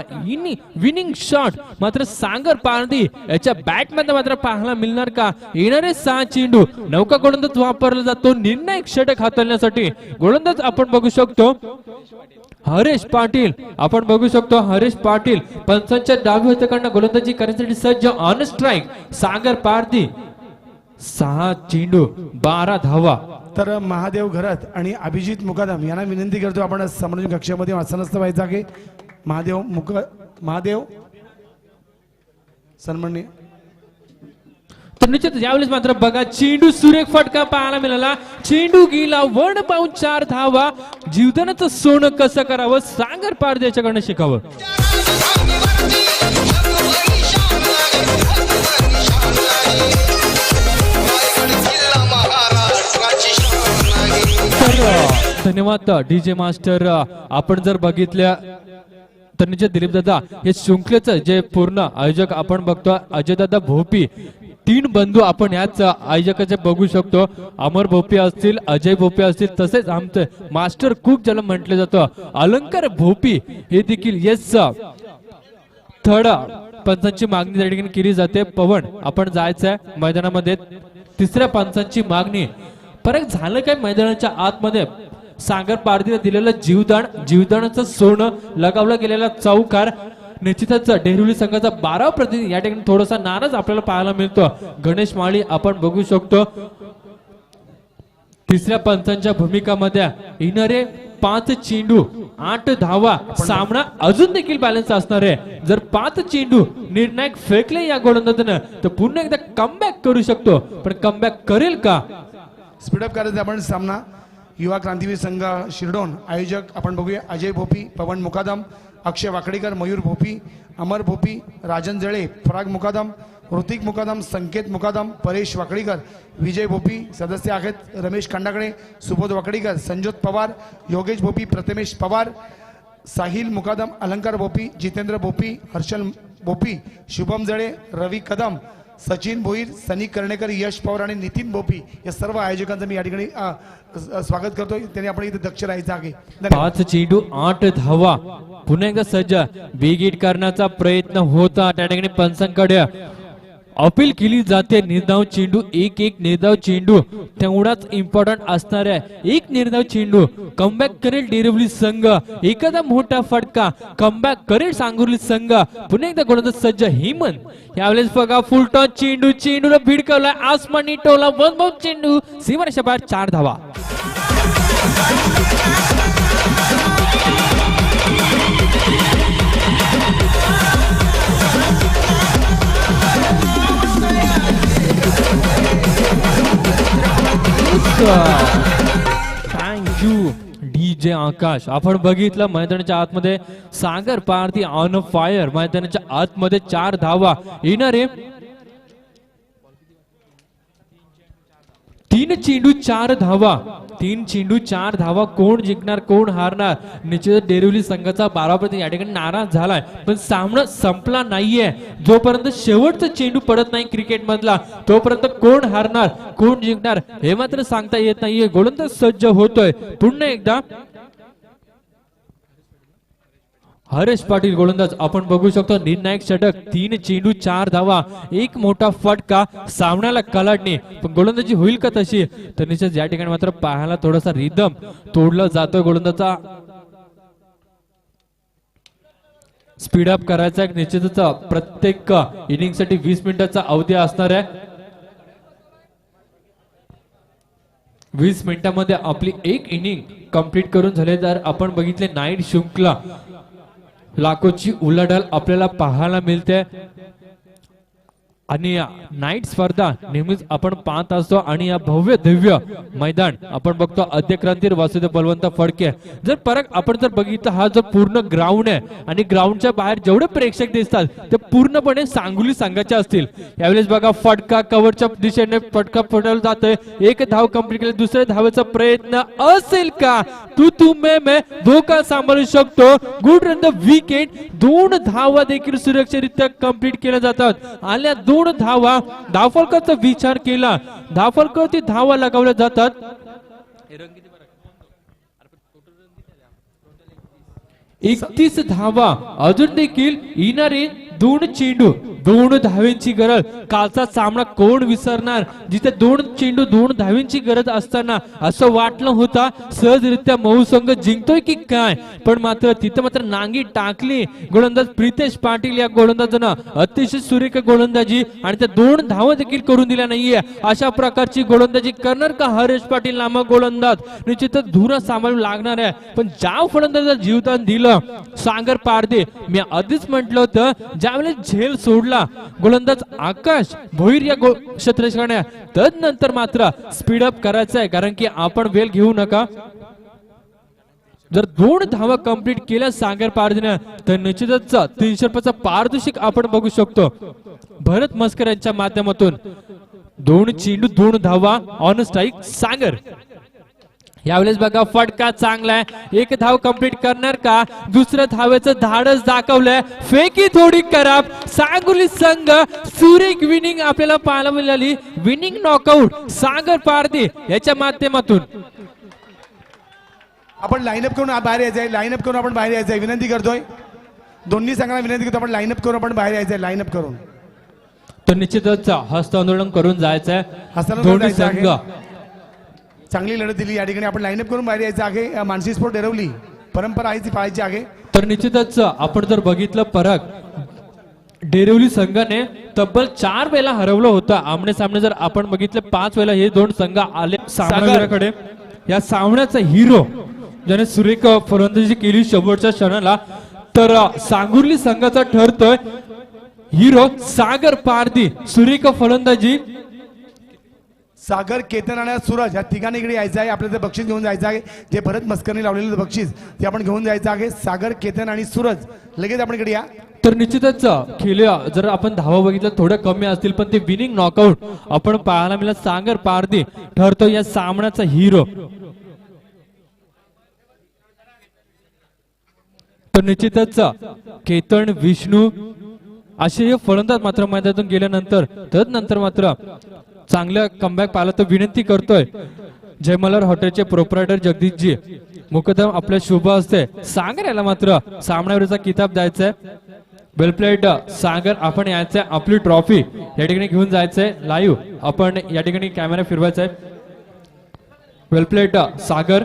विनिंग शॉट मात्र सागर पारधी याच्या बॅट मध्ये मात्र पाहायला मिळणार का? येणारे 6 चेंडू नौका गोलंदाज वापरला जातो निर्णायक षटक हाताळण्यासाठी. गोलंदाज आपण बघू शकतो हरेश पाटील. आपण बघू शकतो हरेश पाटील पंचांच्या डावी हाताकडनं गोलंदाजी करण्यासाठी सज्ज. ऑन स्ट्राईक सागर पारधी 6 चेंडू 12 धावा. तर महादेव घरत आणि अभिजित मुकादम यांना विनंती करतो आपण समोरच्या कक्षामध्ये आसनस्थ व्हायचं आहे. महादेव सन्माननीय तर निश्चित यावेळेस मात्र बघा चेंडू सुरेख फटका पाहायला मिळाला. चेंडू गेला 1.4 धावा. जीवदानाचं सोनं कसं करावं सागर पारधी याच्याकडनं शिकावं. तर धन्यवाद डीजे मास्टर. आपण जर बघितल्या तर निश्चित दिलीप दादा हे शृंखलेचं जे पूर्ण आयोजक आपण बघतो अजय दादा भोपी. 3 बंधू आपण याच आयोजकाचे बघू शकतो. अमर भोपी असतील, अजय भोपी असतील, तसेच आमचे मास्टर कुक ज्याला म्हटलं जातं अलंकार भोपी हे देखील येस थर्ड पंचांची मागणी त्या ठिकाणी केली जाते. पवन आपण जायचंय मैदानामध्ये. तिसऱ्या पंचांची मागणी. फरक झालं काय मैदानाच्या आतमध्ये सागर पारधीने दिलेलं जीवदानाचं सोनं लगावला गेलेला चौकार. निश्चितच डेरिवली संघाचा 12 प्रतिनिधी या ठिकाणी थोडासा नाराज आपल्याला पाहायला मिळतो. गणेश माळी आपण बघू शकतो. तिसऱ्या पंचांच्या भूमिकामध्ये येणारे 5 चेंडू 8 धावा. सामना अजून देखील बॅलन्स असणार आहे. जर 5 चेंडू निर्णायक फेकले या गोलंदाजानं तर पुन्हा एकदा कमबॅक करू शकतो. पण कमबॅक करेल का? स्पीडअप करायचं आपण सामना. युवा क्रांतीवीर संघ शिरडोन आयोजक आपण बघूया अजय भोपी, पवन मुकादम, अक्षय वाकडीकर, मयूर भोपी, अमर भोपी, राजन जळे, फराग मुकादम, ऋतिक मुकादम, संकेत मुकादम, परेश वाकडीकर, विजय भोपी. सदस्य आहेत रमेश खंडाकडे, सुबोध वाकडीकर, संजोत पवार, योगेश भोपी, प्रथमेश पवार, साहिल मुकादम, अलंकार भोपी, जितेंद्र भोपी, हर्षल भोपी, शुभम जळे, रवी कदम, सचिन भोईर, सनी कर्णेकर, यश पवार आणि नितीन भोपी या सर्व आयोजकांचं मी या ठिकाणी स्वागत करतोय. त्यांनी आपण इथे दक्ष राहायचं आहे. 5 चेंडू 8 धावा. पुन्हा एकदा सज्ज बिगिट करण्याचा प्रयत्न होता. त्या ठिकाणी पंचांकडे अपील केली जाते. निर्धाव चेंडू एक निर्धाव चेंडू तेवढाच इम्पॉर्टंट असणार आहे. एक निर्धाव चेंडू कमबॅक करेल डेरिवली संघ. एखादा मोठा फटका कमबॅक करेल सांगोली संघ. पुन्हा एकदा गोलंदाज सज्ज हेमंत. यावेळेस बघा फुलटॉस चेंडू. चेंडूला भिडकवला आसमानी टोला. 1 चेंडू सीमारेषा बाहेर 4 धावा. थँक यू डीजे आकाश. आपण बघितलं मैदानाच्या आतमध्ये सागर पारधी ऑन फायर. मैदानाच्या आतमध्ये 4 धावा येणारे. 3 चेंडू 4 धावा. 3 चेंडू 4 धावा. कोण जिंकणार कोण हारणार? निश्चित डेरिवली संघाचा 12 प्रतिनिधी या ठिकाणी नाराज झालाय. पण सामना संपला नाहीये. जोपर्यंत शेवटचा चेंडू पडत नाही क्रिकेट मधला तोपर्यंत कोण हारणार कोण जिंकणार हे मात्र सांगता येत नाहीये. गोलंदाज सज्ज होतोय. पुन्हा एकदा हरेश पाटील गोलंदाज आपण बघू शकतो. निर्णायक षटक. 3 चेंडू 4 धावा. एक मोठा फटका सामन्याला कलाडणे. पण गोलंदाजी होईल का तशी? तर निश्चित या ठिकाणी मात्र पाहायला थोडासा रिदम तोडला जातोय गोलंदाजा. स्पीडअप करायचा एक निश्चितच प्रत्येक इनिंग साठी 20 मिनिटाचा अवधी असणार आहे. 20 मिनिटांमध्ये आपली एक इनिंग कंप्लीट करून झाले. तर आपण बघितले नाईट शृंखला लाखोची उलाढाल आपल्याला पाहायला मिळते. आणि नाईट स्पर्धा नेहमीच आपण पाहत असतो. आणि या भव्य दिव्य मैदान आपण बघतो आद्य क्रांतीवीर वासुदेव बलवंत फडके. जर परत आपण जर बघितलं हा जो पूर्ण ग्राउंड आहे आणि ग्राउंडच्या बाहेर जेवढे प्रेक्षक दिसतात ते पूर्णपणे सांगोली संघाचे असतील. यावेळेस बघा फटका कव्हरच्या दिशेने फटका फटवला जातोय. 1 धाव कंप्लीट केली. दुसऱ्या धावेचा प्रयत्न असेल का? तू मैं धोका सांभाळू शकतो. Good run the wicket. 2 धावा देखील सुरक्षितरित्या कंप्लीट केल्या जातात. आल्या 2 धावा. धावफलकाचा विचार केला. धावफलकावरती धावा लगावल्या जातात. 31 धावा. अजून देखील येणारे 2 चेंडू 2 धावेंची गरज. कालचा सामना कोण विसरणार जिथे 2 चेंडू 2 धावेंची गरज असताना असं वाटलं होतं सहजरित्या मऊ संघ जिंकतोय की काय. पण मात्र तिथं मात्र नांगी टाकली. गोलंदाज प्रितेश पाटील या गोलंदाजानं अतिशय सुरेख गोलंदाजी आणि त्या 2 धावा देखील करून दिल्या नाहीये. अशा प्रकारची गोलंदाजी करणार का हरेश पाटील नामक गोलंदाज? निश्चितच धुरा सांभाळून लागणार आहे. पण ज्या फलंदाजाला जीवदान दिलं सागर पारधी. मी आधीच म्हटलं होतं ज्यावेळेस झेल सोडला जोडला गोलंदाज आकाश भोईर या क्षेत्ररक्षकाने. तदनंतर मात्र स्पीडअप करायचं आहे, कारण की आपण वेळ घेऊ नका. जर 2 धावा कंप्लीट केल्या सागर पारधीने तर निश्चितच 300 रुपयाचा पारितोषिक आपण बघू शकतो. भरत मस्कर यांच्या माध्यमातून 2 चेंडू 2 धावा ऑन स्ट्राईक सागर. यावेळेस बघा फटका चांगला आहे. 1 धाव कंप्लीट करणार का? दुसऱ्या धावेचं धाडस दाखवलंय. फेकी थोडी खराब. सांगोली संघ सुरेख विनिंग आपल्याला पाहायला मिळाली. विनिंग नॉकआउट सागर पारधी याच्या माध्यमातून. आपण लाईनअप करून बाहेर यायचंय. लाईनअप करून आपण बाहेर यायचंय. विनंती करतोय दोन्ही संघाला विनंती करतो, आपण लाईनअप करून आपण बाहेर यायचंय. लाईनअप करून तर निश्चितच हस्त आंदोलन करून जायचंय. हस्तांदोलन दोन्ही जायचं संघ आहे. चांगली लढत दिली या ठिकाणी. आपण लाईनअप करून बाहेर यायचं आहे. मानसी स्पोर्ट डेरवली परंपरा आहे ती पाळायची आहे. तर निश्चितच आपण जर बघितलं फरक, डेरिवली संघाने तब्बल 4 वेळा हरवलं होतं. आमने सामने जर आपण बघितलं 5 वेळा हे 2 संघ आले सामनावीराकडे. या सामन्याचा हिरो ज्याने सुरेख फलंदाजी केली शेवटच्या क्षणाला, तर सांगुर्ली संघाचा ठरतोय हिरो सागर पारधी. सुरेख फलंदाजी. सागर, केतन आणि सूरज या तिघांनी इकडे यायचं आहे. आपल्याला ते बक्षीस घेऊन जायचं आहे. जे भरत मस्करने लावलेलं बक्षीस ते आपण घेऊन जायचं आहे. सागर, केतन आणि सूरज लगेच आपण इकडे या. तर निश्चितच खेळूया. जर आपण धावा बघितलं थोड्या कमी असतील, पण ते विनिंग नॉकआउट आपण पाहायला मिळालं. सागर पारधी ठरतो या सामन्याचा हिरो. तर निश्चितच केतन, विष्णू असे हे फलंदाज मात्र मैदानातून गेल्यानंतर तदनंतर मात्र चांगलं कमबॅक पाहिलं. तर विनंती करतोय जयमल्हार हॉटेलचे प्रोप्रायटर जगदीशजी मुकदम आपल्या शुभ असते सागर याला मात्र सामन्यावरचा किताब द्यायचा आहे. वेल प्लेड सागर. आपण यायचंय आपली ट्रॉफी या ठिकाणी घेऊन जायचंय. लाईव्ह आपण या ठिकाणी कॅमेरा फिरवायचा आहे. वेल प्लेड सागर.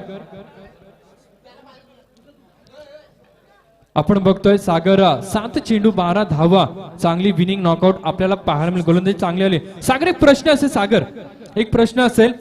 आपण बघतोय सागर 7 चेंडू 12 धावा. चांगली विनिंग नॉकआउट आपल्याला पाहायला मिळेल. गोलंदाजी चांगली आली. सागर, एक प्रश्न असेल. सागर, एक प्रश्न असेल.